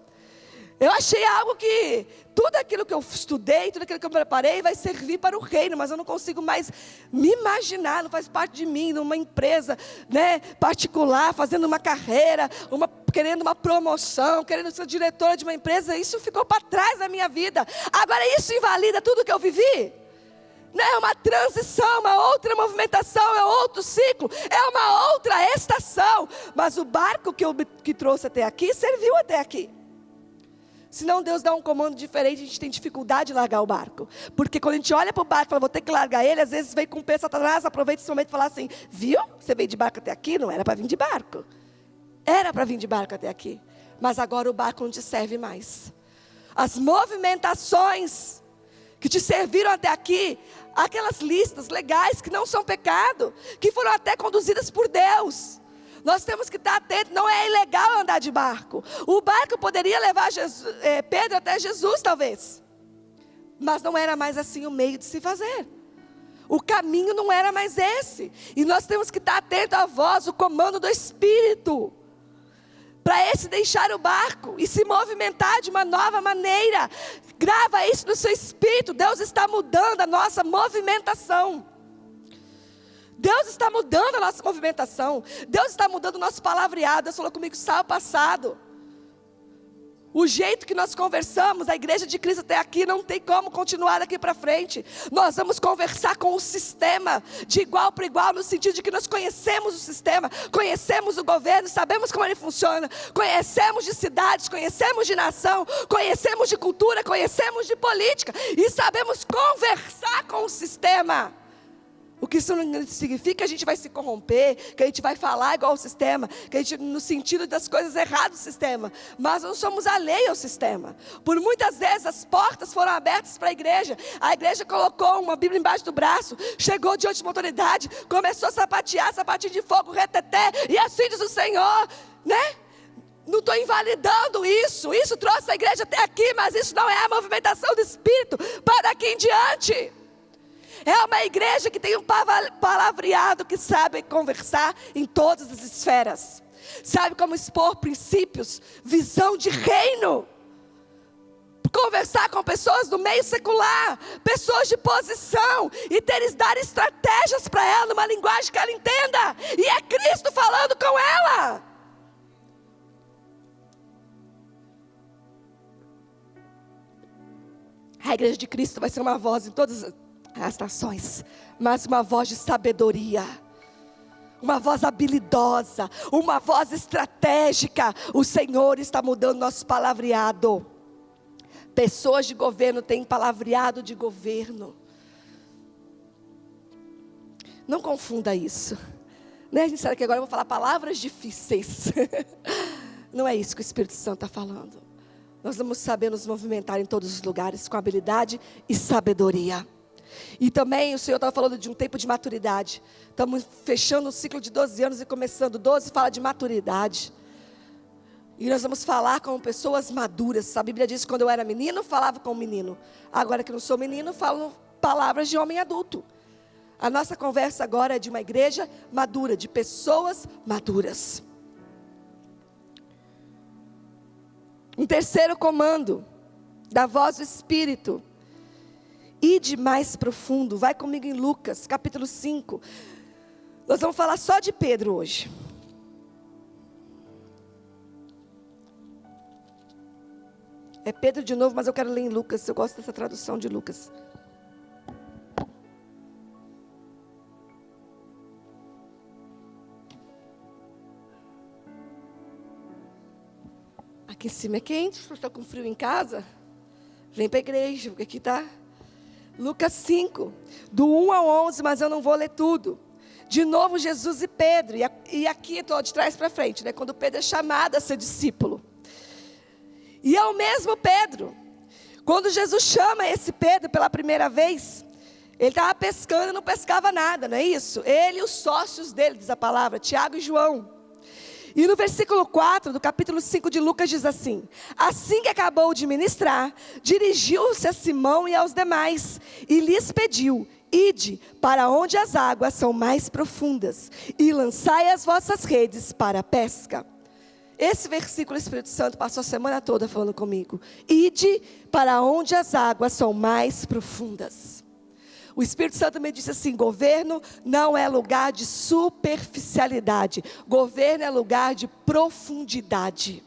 Eu achei algo que, tudo aquilo que eu estudei, tudo aquilo que eu preparei vai servir para o reino, mas eu não consigo mais me imaginar, não faz parte de mim, numa empresa, né, particular, fazendo uma carreira, querendo uma promoção, querendo ser diretora de uma empresa. Isso ficou para trás da minha vida. Agora isso invalida tudo que eu vivi? Não é uma transição, uma outra movimentação, é outro ciclo, é uma outra estação. Mas o barco que trouxe até aqui, serviu até aqui. Senão Deus dá um comando diferente, a gente tem dificuldade de largar o barco. Porque quando a gente olha para o barco e fala, vou ter que largar ele, às vezes vem com o peso Satanás, aproveita esse momento e fala assim, viu? Você veio de barco até aqui, não era para vir de barco. Era para vir de barco até aqui. Mas agora o barco não te serve mais. As movimentações que te serviram até aqui, aquelas listas legais que não são pecado, que foram até conduzidas por Deus. Nós temos que estar atentos, não é ilegal andar de barco. O barco poderia levar Pedro até Jesus talvez. Mas não era mais assim o meio de se fazer. O caminho não era mais esse. E nós temos que estar atentos à voz, o comando do Espírito. Para esse deixar o barco e se movimentar de uma nova maneira. Grava isso no seu espírito. Deus está mudando a nossa movimentação. Deus está mudando a nossa movimentação. Deus está mudando o nosso palavreado. Deus falou comigo sábado passado. O jeito que nós conversamos, a igreja de Cristo até aqui, não tem como continuar daqui para frente. Nós vamos conversar com o sistema, de igual para igual, no sentido de que nós conhecemos o sistema, conhecemos o governo, sabemos como ele funciona, conhecemos de cidades, conhecemos de nação, conhecemos de cultura, conhecemos de política, e sabemos conversar com o sistema. O que isso não significa que a gente vai se corromper, que a gente vai falar igual ao sistema, que a gente, no sentido das coisas erradas do sistema, mas não somos alheios ao sistema. Por muitas vezes as portas foram abertas para a igreja colocou uma Bíblia embaixo do braço, chegou diante de uma autoridade, começou a sapatear, sapatinho de fogo, reteté, e assim diz o Senhor, né? Não estou invalidando isso trouxe a igreja até aqui, mas isso não é a movimentação do Espírito para daqui em diante. É uma igreja que tem um palavreado, que sabe conversar em todas as esferas. Sabe como expor princípios, visão de reino. Conversar com pessoas do meio secular, pessoas de posição, e dar estratégias para ela, numa linguagem que ela entenda. E é Cristo falando com ela. A igreja de Cristo vai ser uma voz em todas as nações, mas uma voz de sabedoria, uma voz habilidosa, uma voz estratégica. O Senhor está mudando nosso palavreado. Pessoas de governo têm palavreado de governo. Não confunda isso, né? A gente sabe que agora eu vou falar palavras difíceis. Não é isso que o Espírito Santo está falando. Nós vamos saber nos movimentar em todos os lugares com habilidade e sabedoria. E também o Senhor estava falando de um tempo de maturidade. Estamos fechando um ciclo de 12 anos e começando 12, fala de maturidade. E nós vamos falar como pessoas maduras. A Bíblia diz que quando eu era menino, falava como menino. Agora que não sou menino, falo palavras de homem adulto. A nossa conversa agora é de uma igreja madura, de pessoas maduras. Um terceiro comando da voz do Espírito. Ide mais profundo. Vai comigo em Lucas, capítulo 5. Nós vamos falar só de Pedro hoje. É Pedro de novo, mas eu quero ler em Lucas. Eu gosto dessa tradução de Lucas. Aqui em cima é quente. Se você está com frio em casa, vem para a igreja, porque aqui está. Lucas 5, do 1 ao 11, mas eu não vou ler tudo. De novo Jesus e Pedro, e aqui estou de trás para frente, né? Quando Pedro é chamado a ser discípulo. E é o mesmo Pedro. Quando Jesus chama esse Pedro pela primeira vez, ele estava pescando e não pescava nada, não é isso? Ele e os sócios dele, diz a palavra, Tiago e João. E no versículo 4 do capítulo 5 de Lucas diz assim: assim que acabou de ministrar, dirigiu-se a Simão e aos demais, e lhes pediu: ide para onde as águas são mais profundas, e lançai as vossas redes para a pesca. Esse versículo o Espírito Santo passou a semana toda falando comigo. Ide para onde as águas são mais profundas. O Espírito Santo me disse assim: governo não é lugar de superficialidade. Governo é lugar de profundidade.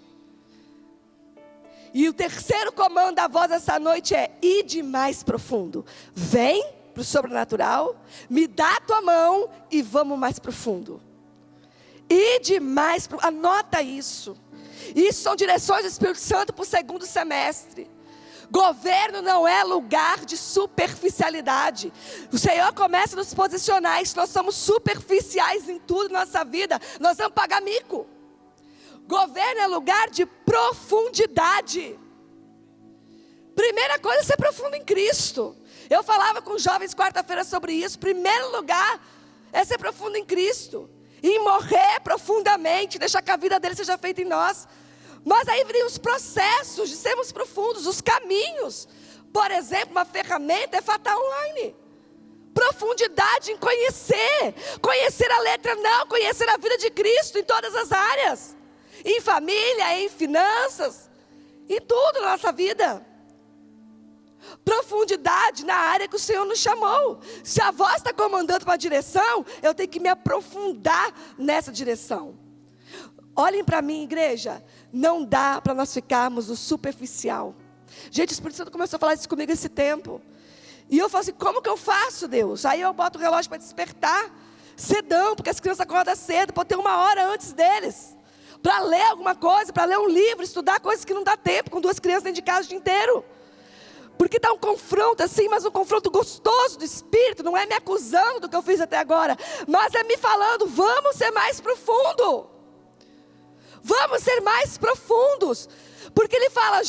E o terceiro comando da voz essa noite é: ide mais profundo. Vem para o sobrenatural, me dá a tua mão e vamos mais profundo. Ide mais profundo. Anota isso. Isso são direções do Espírito Santo para o segundo semestre. Governo não é lugar de superficialidade. O Senhor começa a nos posicionar. Se nós somos superficiais em tudo na nossa vida, nós vamos pagar mico. Governo é lugar de profundidade. Primeira coisa é ser profundo em Cristo. Eu falava com os jovens quarta-feira sobre isso. Primeiro lugar é ser profundo em Cristo. E morrer profundamente, deixar que a vida dele seja feita em nós. Mas aí vem os processos de sermos profundos, os caminhos. Por exemplo, uma ferramenta é Fatah Online. Profundidade em conhecer. Conhecer a letra não, conhecer a vida de Cristo em todas as áreas. Em família, em finanças, em tudo na nossa vida. Profundidade na área que o Senhor nos chamou. Se a voz está comandando uma direção, eu tenho que me aprofundar nessa direção. Olhem para mim, igreja. Não dá para nós ficarmos no superficial. Gente, o Espírito Santo começou a falar isso comigo esse tempo. E eu falo assim, como que eu faço, Deus? Aí eu boto o relógio para despertar cedão, porque as crianças acordam cedo, para ter 1 hora antes deles. Para ler alguma coisa, para ler um livro, estudar coisas que não dá tempo, com 2 crianças dentro de casa o dia inteiro. Porque dá um confronto assim, mas um confronto gostoso do Espírito, não é me acusando do que eu fiz até agora, mas é me falando, vamos ser mais profundo. Vamos ser mais profundos. Porque ele fala,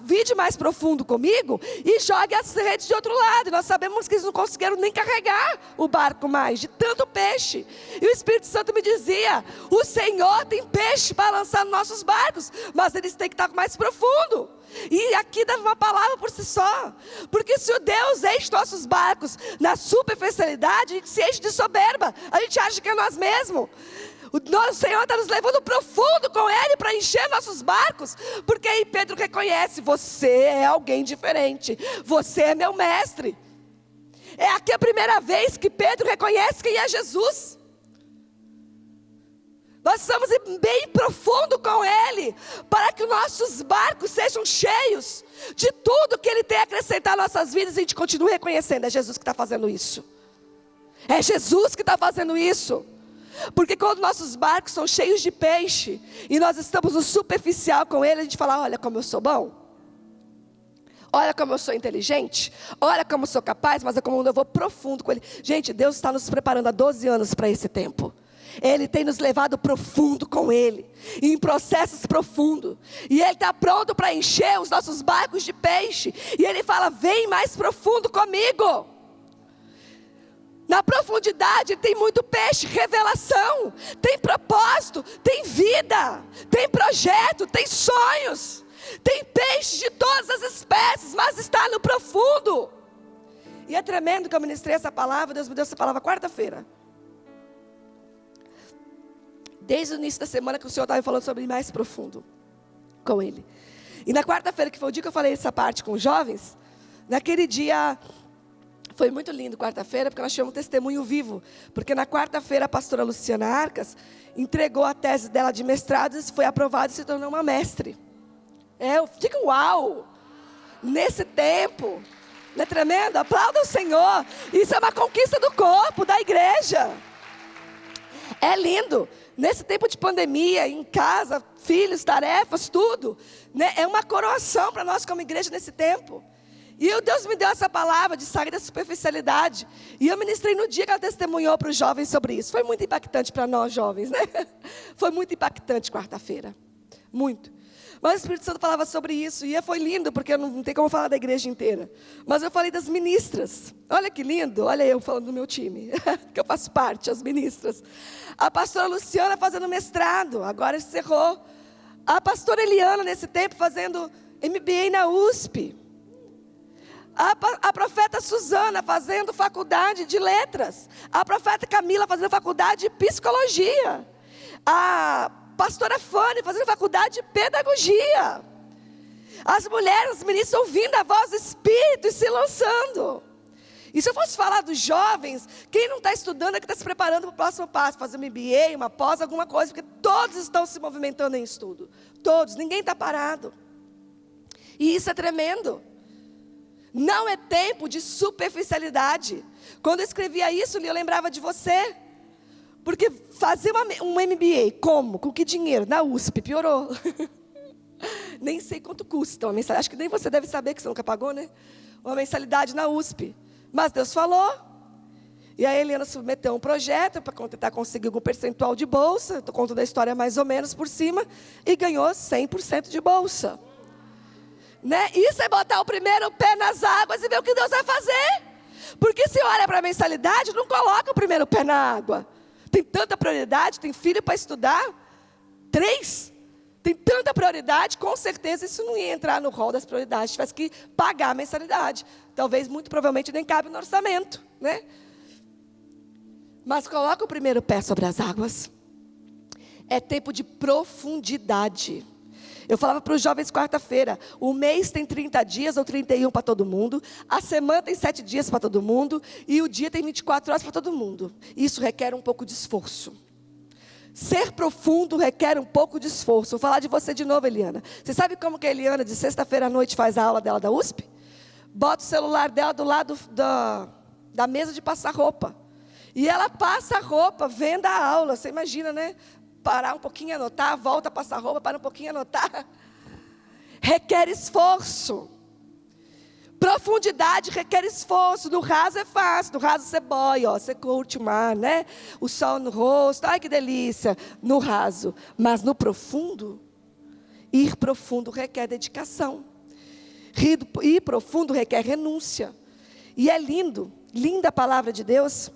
vide mais profundo comigo e jogue as redes de outro lado. E nós sabemos que eles não conseguiram nem carregar o barco mais, de tanto peixe. E o Espírito Santo me dizia, o Senhor tem peixe para lançar nos nossos barcos, mas eles têm que estar mais profundo. E aqui dá uma palavra por si só. Porque se o Deus enche nossos barcos na superficialidade, a gente se enche de soberba. A gente acha que é nós mesmos. O nosso Senhor está nos levando profundo com Ele para encher nossos barcos. Porque aí Pedro reconhece, você é alguém diferente. Você é meu mestre. É aqui a primeira vez que Pedro reconhece quem é Jesus. Nós estamos bem profundo com Ele, para que os nossos barcos sejam cheios de tudo que Ele tem a acrescentar às nossas vidas. E a gente continue reconhecendo, é Jesus que está fazendo isso. É Jesus que está fazendo isso. Porque quando nossos barcos são cheios de peixe, e nós estamos no superficial com Ele, a gente fala, olha como eu sou bom. Olha como eu sou inteligente. Olha como eu sou capaz, mas é como eu vou profundo com Ele. Gente, Deus está nos preparando há 12 anos para esse tempo. Ele tem nos levado profundo com Ele, em processos profundos. E Ele está pronto para encher os nossos barcos de peixe. E Ele fala, vem mais profundo comigo. Na profundidade tem muito peixe, revelação, tem propósito, tem vida, tem projeto, tem sonhos. Tem peixe de todas as espécies, mas está no profundo. E é tremendo que eu ministrei essa palavra, Deus me deu essa palavra quarta-feira. Desde o início da semana que o Senhor estava falando sobre mais profundo com Ele. E na quarta-feira, que foi o dia que eu falei essa parte com os jovens, naquele dia, foi muito lindo quarta-feira, porque nós tivemos um testemunho vivo. Porque na quarta-feira a pastora Luciana Arcas entregou a tese dela de mestrado e foi aprovada e se tornou uma mestre. Eu digo uau! Nesse tempo, não é tremendo? Aplauda o Senhor. Isso é uma conquista do corpo, da igreja. É lindo. Nesse tempo de pandemia, em casa, filhos, tarefas, tudo, né? É uma coroação para nós como igreja nesse tempo. E Deus me deu essa palavra de sair da superficialidade. E eu ministrei no dia que ela testemunhou para os jovens sobre isso. Foi muito impactante para nós jovens, né? Foi muito impactante quarta-feira. Muito. Mas o Espírito Santo falava sobre isso. E foi lindo, porque não tem como falar da igreja inteira. Mas eu falei das ministras. Olha que lindo. Olha eu falando do meu time. Que eu faço parte, as ministras. A pastora Luciana fazendo mestrado. Agora encerrou. A pastora Eliana, nesse tempo, fazendo MBA na USP. A profeta Suzana fazendo faculdade de letras. A profeta Camila fazendo faculdade de psicologia. A pastora Fanny fazendo faculdade de pedagogia. As mulheres, as meninas ouvindo a voz do Espírito e se lançando. E se eu fosse falar dos jovens, quem não está estudando é que está se preparando para o próximo passo. Fazer um MBA, uma pós, alguma coisa. Porque todos estão se movimentando em estudo. Todos, ninguém está parado. E isso é tremendo. Não é tempo de superficialidade. Quando eu escrevia isso, eu lembrava de você. Porque fazer um MBA, como? Com que dinheiro? Na USP, piorou. Nem sei quanto custa uma mensalidade. Acho que nem você deve saber, que você nunca pagou, né? Uma mensalidade na USP. Mas Deus falou. E a Eliana submeteu um projeto para tentar conseguir algum percentual de bolsa. Estou contando a história mais ou menos por cima. E ganhou 100% de bolsa. Né? Isso é botar o primeiro pé nas águas e ver o que Deus vai fazer. Porque se olha para a mensalidade, não coloca o primeiro pé na água. Tem tanta prioridade, tem filho para estudar. 3. Tem tanta prioridade, com certeza isso não ia entrar no rol das prioridades. Tivesse que pagar a mensalidade. Talvez, muito provavelmente, nem cabe no orçamento, né? Mas coloca o primeiro pé sobre as águas. É tempo de profundidade. Eu falava para os jovens quarta-feira, o mês tem 30 dias ou 31 para todo mundo, a semana tem 7 dias para todo mundo, e o dia tem 24 horas para todo mundo. Isso requer um pouco de esforço. Ser profundo requer um pouco de esforço. Vou falar de você de novo, Eliana. Você sabe como que a Eliana, de sexta-feira à noite, faz a aula dela da USP? Bota o celular dela do lado da mesa de passar roupa. E ela passa a roupa, vendo a aula. Você imagina, né? Parar um pouquinho, anotar, volta a passar roupa, para um pouquinho, anotar. Requer esforço. Profundidade requer esforço. No raso é fácil. No raso você boia, ó, você curte o mar, né? O sol no rosto. Ai, que delícia. No raso. Mas no profundo, ir profundo requer dedicação. Ir profundo requer renúncia. E é lindo, linda a palavra de Deus.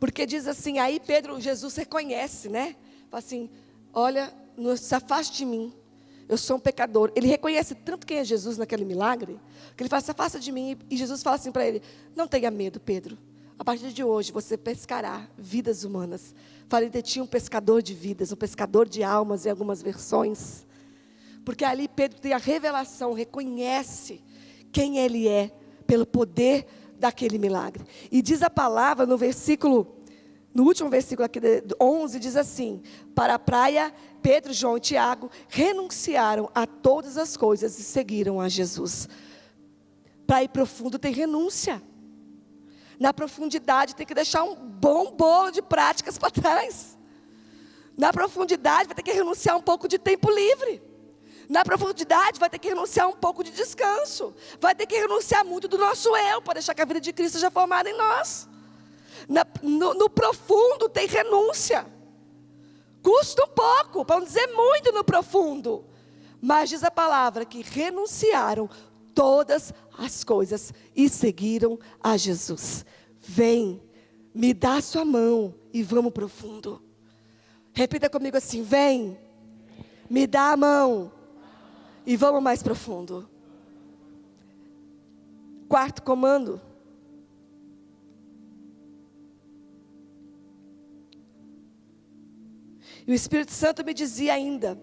Porque diz assim, aí Jesus reconhece, né? Fala assim, olha, não se afaste de mim, eu sou um pecador. Ele reconhece tanto quem é Jesus naquele milagre, que ele fala, se afasta de mim. E Jesus fala assim para ele, não tenha medo, Pedro. A partir de hoje você pescará vidas humanas. Falei de ti um pescador de vidas, um pescador de almas em algumas versões. Porque ali Pedro tem a revelação, reconhece quem ele é, pelo poder daquele milagre. E diz a palavra no último versículo aqui, 11, diz assim, para a praia, Pedro, João e Tiago renunciaram a todas as coisas e seguiram a Jesus. Para ir profundo tem renúncia. Na profundidade tem que deixar um bom bolo de práticas para trás. Na profundidade vai ter que renunciar um pouco de tempo livre. Na profundidade vai ter que renunciar um pouco de descanso. Vai ter que renunciar muito do nosso eu, para deixar que a vida de Cristo seja formada em nós. No profundo tem renúncia. Custa um pouco, para não dizer muito no profundo. Mas diz a palavra que renunciaram todas as coisas e seguiram a Jesus. Vem, me dá a sua mão e vamos profundo. Repita comigo assim, vem, me dá a mão e vamos mais profundo. Quarto comando. E o Espírito Santo me dizia ainda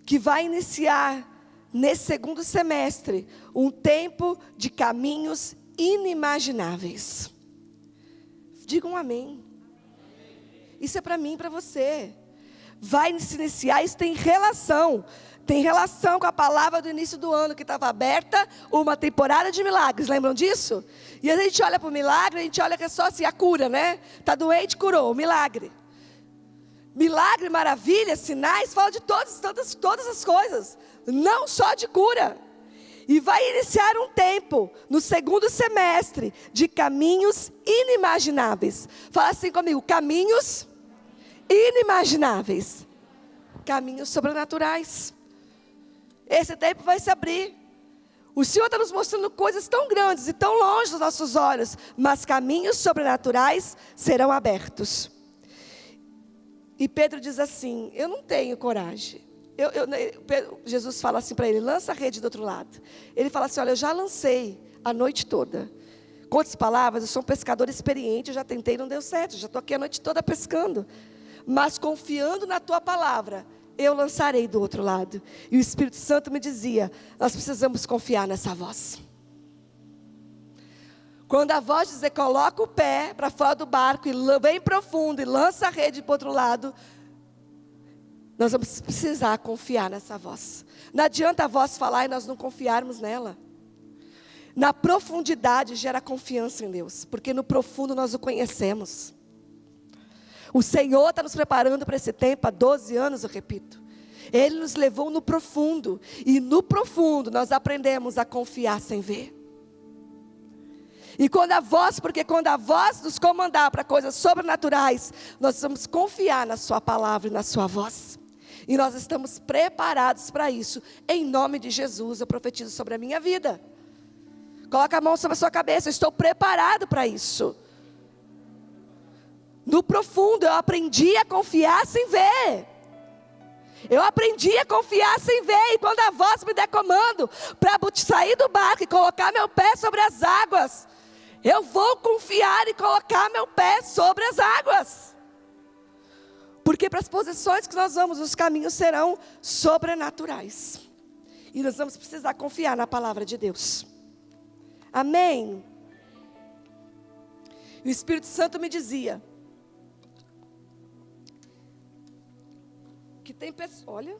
que vai iniciar nesse segundo semestre um tempo de caminhos inimagináveis. Diga um amém. Isso é para mim e para você. Vai se iniciar, isso tem relação com a palavra do início do ano, que estava aberta uma temporada de milagres, lembram disso? E a gente olha para o milagre, a gente olha que é só assim, a cura, né? Está doente, curou, milagre. Milagre, maravilha, sinais, fala de todas as coisas, não só de cura. E vai iniciar um tempo, no segundo semestre, de caminhos inimagináveis. Fala assim comigo, caminhos inimagináveis. Caminhos sobrenaturais. Esse tempo vai se abrir. O Senhor está nos mostrando coisas tão grandes e tão longe dos nossos olhos, mas caminhos sobrenaturais serão abertos. E Pedro diz assim, eu não tenho coragem. Jesus fala assim para ele, lança a rede do outro lado. Ele fala assim, olha, eu já lancei a noite toda. Com outras palavras, eu sou um pescador experiente, eu já tentei e não deu certo. Já estou aqui a noite toda pescando. Mas confiando na tua palavra, eu lançarei do outro lado. E o Espírito Santo me dizia, nós precisamos confiar nessa voz. Quando a voz dizer, coloca o pé para fora do barco, e bem profundo, e lança a rede para o outro lado, nós vamos precisar confiar nessa voz. Não adianta a voz falar e nós não confiarmos nela. Na profundidade gera confiança em Deus, porque no profundo nós o conhecemos. O Senhor está nos preparando para esse tempo, há 12 anos, eu repito. Ele nos levou no profundo, e no profundo nós aprendemos a confiar sem ver. E quando a voz nos comandar para coisas sobrenaturais, nós vamos confiar na sua palavra e na sua voz. E nós estamos preparados para isso. Em nome de Jesus, eu profetizo sobre a minha vida. Coloca a mão sobre a sua cabeça, eu estou preparado para isso. No profundo, eu aprendi a confiar sem ver. Eu aprendi a confiar sem ver. E quando a voz me der comando para sair do barco e colocar meu pé sobre as águas, eu vou confiar e colocar meu pé sobre as águas. Porque para as posições que nós vamos, os caminhos serão sobrenaturais. E nós vamos precisar confiar na palavra de Deus. Amém? E o Espírito Santo me dizia que tem pessoas, olha,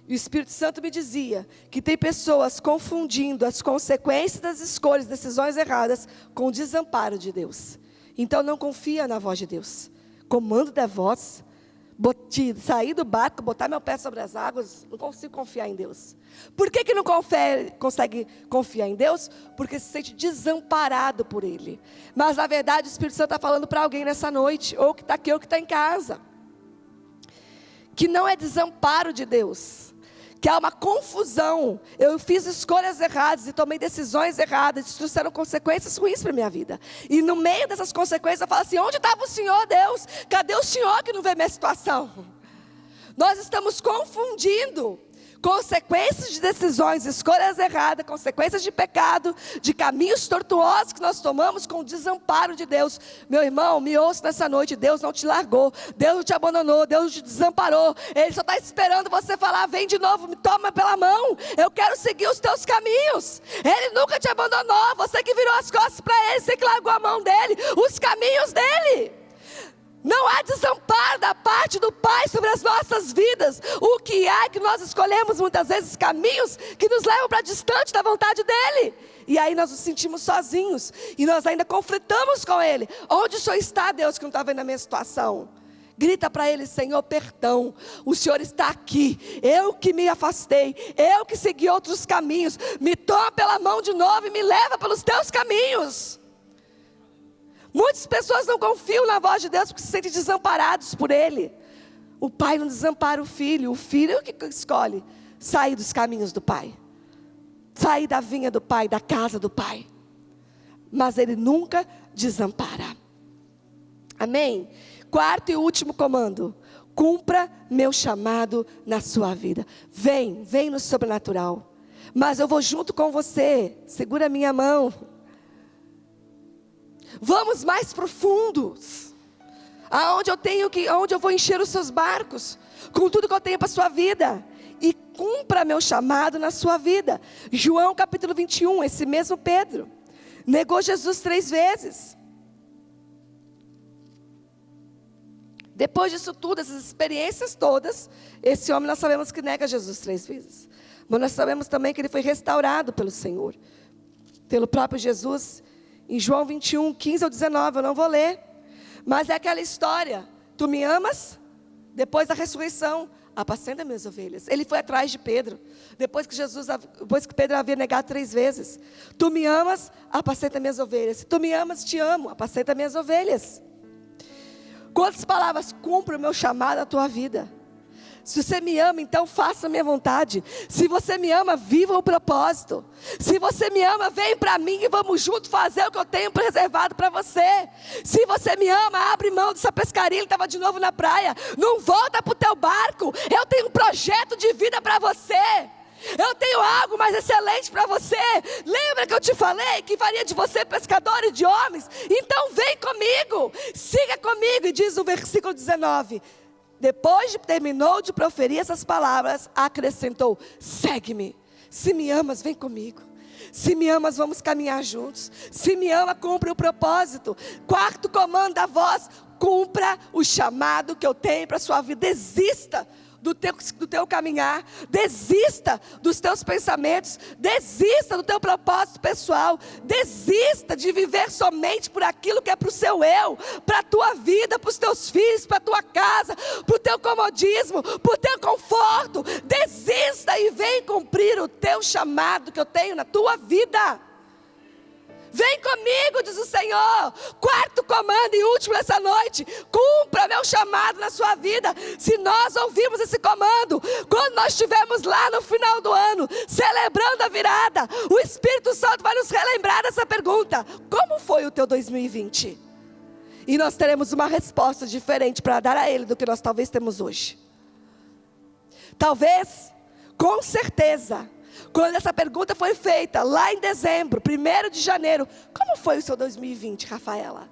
e o Espírito Santo me dizia que tem pessoas confundindo as consequências das escolhas, decisões erradas, com o desamparo de Deus. Então não confia na voz de Deus. Comando da voz, sair do barco, botar meu pé sobre as águas, não consigo confiar em Deus. Por que não consegue confiar em Deus? Porque se sente desamparado por Ele. Mas na verdade o Espírito Santo está falando para alguém nessa noite, ou que está aqui ou que está em casa, que não é desamparo de Deus, que há uma confusão. Eu fiz escolhas erradas e tomei decisões erradas, isso trouxeram consequências ruins para a minha vida. E no meio dessas consequências eu falo assim: onde estava o Senhor, Deus? Cadê o Senhor que não vê minha situação? Nós estamos confundindo consequências de decisões, escolhas erradas, consequências de pecado, de caminhos tortuosos que nós tomamos com o desamparo de Deus. Meu irmão, me ouça nessa noite: Deus não te largou, Deus não te abandonou, Deus não te desamparou. Ele só está esperando você falar: vem de novo, me toma pela mão, eu quero seguir os teus caminhos. Ele nunca te abandonou, você que virou as costas para Ele, você que largou a mão dEle, os caminhos dEle. Não há desamparo da parte do Pai sobre as nossas vidas. O que há é que nós escolhemos muitas vezes caminhos que nos levam para distante da vontade dEle. E aí nós nos sentimos sozinhos. E nós ainda conflitamos com Ele. Onde o Senhor está, Deus, que não está vendo a minha situação? Grita para Ele: Senhor, perdão, o Senhor está aqui. Eu que me afastei, eu que segui outros caminhos. Me toma pela mão de novo e me leva pelos teus caminhos. Muitas pessoas não confiam na voz de Deus porque se sentem desamparados por Ele. O pai não desampara o filho é o que escolhe sair dos caminhos do pai, sair da vinha do pai, da casa do pai. Mas Ele nunca desampara. Amém? Quarto e último comando: cumpra meu chamado na sua vida. Vem no sobrenatural, mas eu vou junto com você. Segura a minha mão. Vamos mais profundos, aonde eu vou encher os seus barcos com tudo que eu tenho para a sua vida, e cumpra meu chamado na sua vida. João capítulo 21, esse mesmo Pedro negou Jesus 3 vezes. Depois disso tudo, essas experiências todas, esse homem nós sabemos que nega Jesus 3 vezes. Mas nós sabemos também que ele foi restaurado pelo Senhor, pelo próprio Jesus. Em João 21, 15 ao 19, eu não vou ler, mas é aquela história: tu me amas? Depois da ressurreição, apacenta minhas ovelhas. Ele foi atrás de Pedro, depois que Pedro havia negado 3 vezes. Tu me amas? Apacenta minhas ovelhas. Se tu me amas, te amo, apacenta minhas ovelhas. Quantas palavras: cumpre o meu chamado à tua vida. Se você me ama, então faça a minha vontade. Se você me ama, viva o propósito. Se você me ama, vem para mim e vamos juntos fazer o que eu tenho preservado para você. Se você me ama, abre mão dessa pescaria. Ele estava de novo na praia. Não volta para o teu barco. Eu tenho um projeto de vida para você. Eu tenho algo mais excelente para você. Lembra que eu te falei que faria de você pescador de homens? Então vem comigo, siga comigo. E diz o versículo 19: depois terminou de proferir essas palavras, acrescentou: segue-me. Se me amas, vem comigo. Se me amas, vamos caminhar juntos. Se me ama, cumpre o propósito. Quarto comando da voz: cumpra o chamado que eu tenho para a sua vida. Desista do teu caminhar, desista dos teus pensamentos, desista do teu propósito pessoal, desista de viver somente por aquilo que é para o seu eu, para a tua vida, para os teus filhos, para a tua casa, para o teu comodismo, para o teu conforto. Desista e vem cumprir o teu chamado que eu tenho na tua vida. Vem comigo, diz o Senhor. Quarto comando e último nessa noite: cumpra meu chamado na sua vida. Se nós ouvirmos esse comando, quando nós estivermos lá no final do ano, celebrando a virada, o Espírito Santo vai nos relembrar dessa pergunta: como foi o teu 2020? E nós teremos uma resposta diferente para dar a Ele do que nós talvez temos hoje. Talvez, com certeza, quando essa pergunta foi feita lá em dezembro, 1º de janeiro: como foi o seu 2020, Rafaela?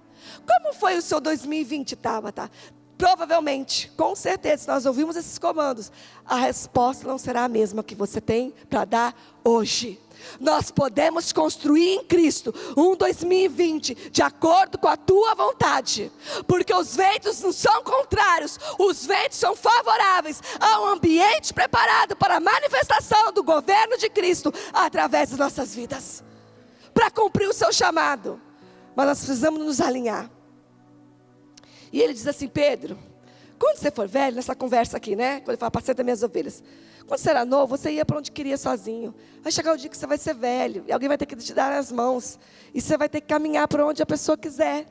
Como foi o seu 2020, Tabata? Provavelmente, com certeza, se nós ouvirmos esses comandos, a resposta não será a mesma que você tem para dar hoje. Nós podemos construir em Cristo 2020 de acordo com a tua vontade, porque os ventos não são contrários, os ventos são favoráveis a um ambiente preparado para a manifestação do governo de Cristo através das nossas vidas, para cumprir o seu chamado. Mas nós precisamos nos alinhar. E ele diz assim: Pedro, quando você for velho, nessa conversa aqui, né? Quando ele fala, apacenta minhas ovelhas. Quando você era novo, você ia para onde queria sozinho. Vai chegar o dia que você vai ser velho, e alguém vai ter que te dar as mãos, e você vai ter que caminhar para onde a pessoa quiser.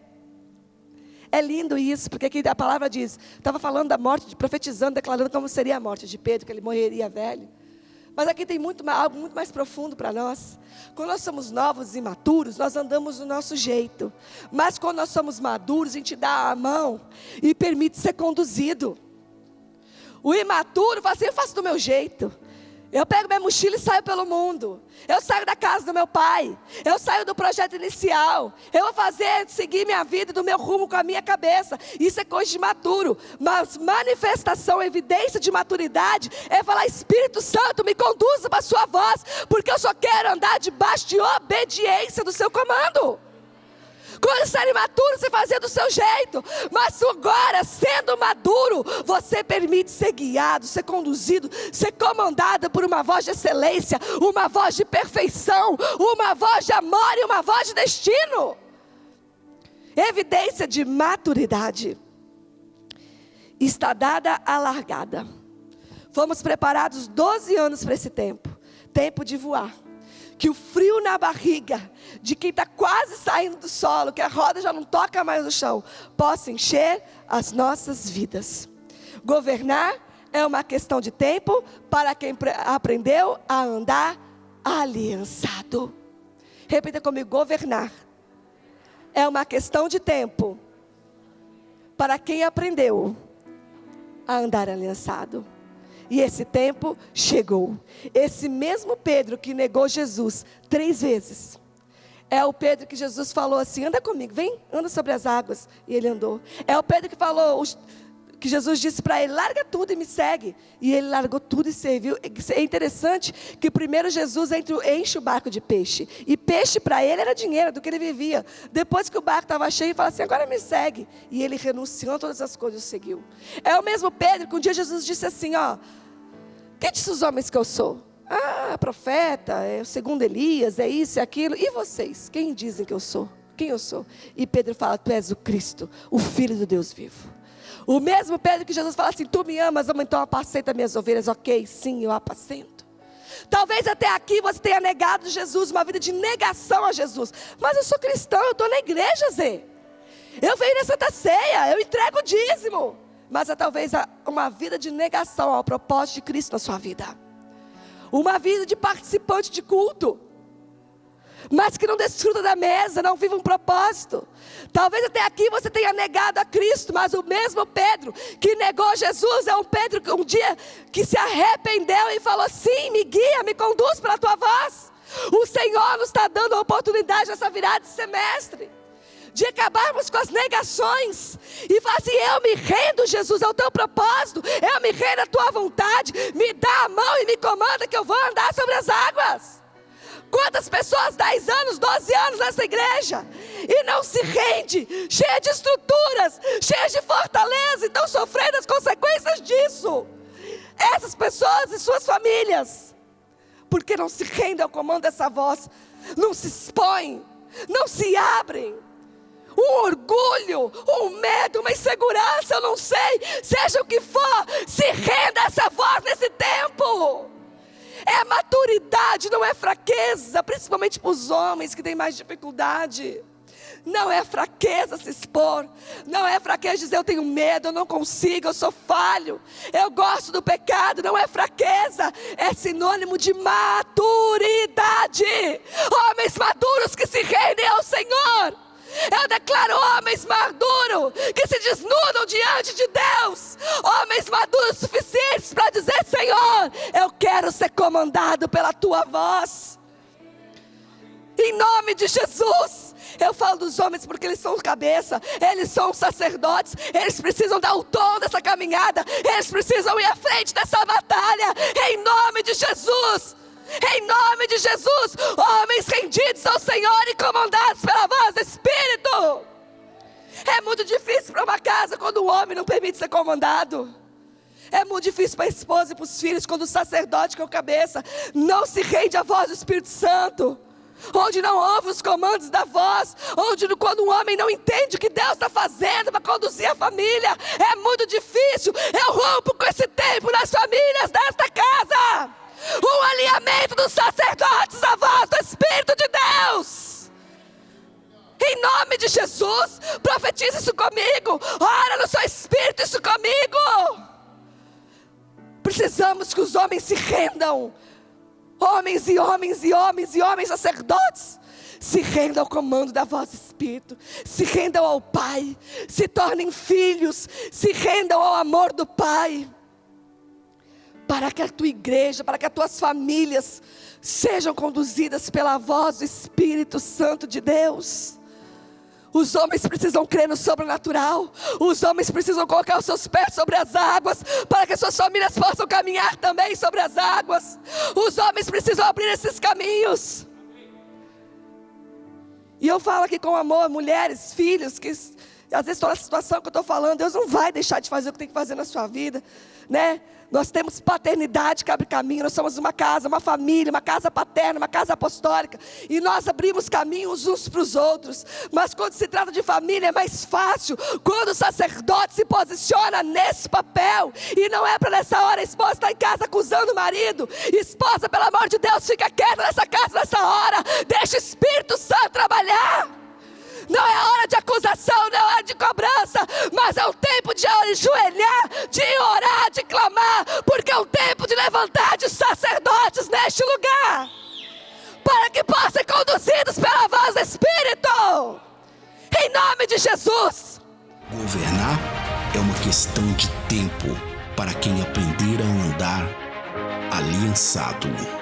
É lindo isso, porque aqui a palavra diz, estava falando da morte, profetizando, declarando como seria a morte de Pedro, que ele morreria velho. Mas aqui tem algo muito mais profundo para nós. Quando nós somos novos e imaturos, nós andamos do nosso jeito. Mas quando nós somos maduros, a gente dá a mão e permite ser conduzido. O imaturo fala assim: eu faço do meu jeito. Eu pego minha mochila e saio pelo mundo. Eu saio da casa do meu pai. Eu saio do projeto inicial. Eu vou seguir minha vida do meu rumo com a minha cabeça. Isso é coisa de maturo. Mas manifestação, evidência de maturidade é falar: Espírito Santo, me conduza para a sua voz, porque eu só quero andar debaixo de obediência do seu comando. Quando você era imaturo, você fazia do seu jeito. Mas agora, sendo maduro, você permite ser guiado, ser conduzido, ser comandado por uma voz de excelência, uma voz de perfeição, uma voz de amor e uma voz de destino. Evidência de maturidade. Está dada a largada. Fomos preparados 12 anos para esse tempo. Tempo de voar. Que o frio na barriga de quem está quase saindo do solo, que a roda já não toca mais no chão, possa encher as nossas vidas. Governar é uma questão de tempo para quem aprendeu a andar aliançado. Repita comigo: governar é uma questão de tempo para quem aprendeu a andar aliançado. E esse tempo chegou. Esse mesmo Pedro que negou Jesus 3 vezes, é o Pedro que Jesus falou assim: anda comigo, vem, anda sobre as águas. E ele andou. É o Pedro que falou, que Jesus disse para ele: larga tudo e me segue. E ele largou tudo e serviu. É interessante que primeiro Jesus enche o barco de peixe. E peixe para ele era dinheiro, do que ele vivia. Depois que o barco estava cheio, ele fala assim: agora me segue. E ele renunciou a todas as coisas e seguiu. É o mesmo Pedro que um dia Jesus disse assim: ó, quem disse os homens que eu sou? Ah, profeta, é o segundo Elias, é isso, é aquilo. E vocês? Quem dizem que eu sou? Quem eu sou? E Pedro fala: tu és o Cristo, o Filho do Deus vivo. O mesmo Pedro que Jesus fala assim: tu me amas, então apacenta minhas ovelhas. Ok, sim, eu apacento. Talvez até aqui você tenha negado Jesus, uma vida de negação a Jesus. Mas eu sou cristão, eu estou na igreja, Zé. Eu venho na Santa Ceia, eu entrego o dízimo. Mas é talvez uma vida de negação ao propósito de Cristo na sua vida. Uma vida de participante de culto, mas que não desfruta da mesa, não vive um propósito. Talvez até aqui você tenha negado a Cristo, mas o mesmo Pedro que negou Jesus é um Pedro que um dia que se arrependeu e falou: sim, me guia, me conduz pela tua voz. O Senhor nos está dando a oportunidade nessa virada de semestre, de acabarmos com as negações e falar assim: eu me rendo, Jesus, ao teu propósito, eu me rendo à tua vontade, me dá a mão e me comanda que eu vou andar sobre as águas. Quantas pessoas, 10 anos, 12 anos nessa igreja, e não se rende, cheia de estruturas, cheia de fortaleza, e estão sofrendo as consequências disso. Essas pessoas e suas famílias, porque não se rendem ao comando dessa voz, não se expõem, não se abrem. Um orgulho, um medo, uma insegurança, eu não sei, seja o que for, se renda a essa voz nesse tempo. É maturidade, não é fraqueza, principalmente para os homens que têm mais dificuldade. Não é fraqueza se expor, não é fraqueza dizer: eu tenho medo, eu não consigo, eu sou falho, eu gosto do pecado. Não é fraqueza, é sinônimo de maturidade. Homens maduros que se rendem ao Senhor. Eu declaro homens maduros que se desnudam diante de Deus. Homens maduros suficientes para dizer: Senhor, eu quero ser comandado pela tua voz. Em nome de Jesus. Eu falo dos homens porque eles são cabeça, eles são sacerdotes, eles precisam dar o tom dessa caminhada, eles precisam ir à frente dessa batalha. Em nome de Jesus. Em nome de Jesus, homens rendidos ao Senhor e comandados pela voz do Espírito. É muito difícil para uma casa quando o homem não permite ser comandado. É muito difícil para a esposa e para os filhos quando o sacerdote, que é o cabeça, não se rende à voz do Espírito Santo. Onde não ouve os comandos da voz, quando um homem não entende o que Deus está fazendo para conduzir a família, é muito difícil. Eu rompo com esse tempo nas famílias desta casa. Um alinhamento dos sacerdotes à voz do Espírito de Deus. Em nome de Jesus, profetiza isso comigo. Ora no seu espírito isso comigo. Precisamos que os homens se rendam. Homens e homens e homens e homens sacerdotes se rendam ao comando da voz do Espírito, se rendam ao Pai, se tornem filhos, se rendam ao amor do Pai, para que a tua igreja, para que as tuas famílias sejam conduzidas pela voz do Espírito Santo de Deus. Os homens precisam crer no sobrenatural. Os homens precisam colocar os seus pés sobre as águas, para que as suas famílias possam caminhar também sobre as águas. Os homens precisam abrir esses caminhos. E eu falo aqui com amor, mulheres, filhos, que às vezes toda a situação que eu estou falando, Deus não vai deixar de fazer o que tem que fazer na sua vida, né? Nós temos paternidade que abre caminho. Nós somos uma casa, uma família, uma casa paterna, uma casa apostólica. E nós abrimos caminhos uns para os outros. Mas quando se trata de família é mais fácil. Quando o sacerdote se posiciona nesse papel. E não é para nessa hora a esposa estar em casa acusando o marido. Esposa, pelo amor de Deus, fica quieta nessa casa nessa hora. Deixa o Espírito Santo trabalhar. Não é hora de acusação, não é hora de cobrança, mas é o tempo de ajoelhar, de orar, de clamar, porque é o tempo de levantar de sacerdotes neste lugar, para que possam ser conduzidos pela voz do Espírito, em nome de Jesus. Governar é uma questão de tempo para quem aprender a andar aliançado.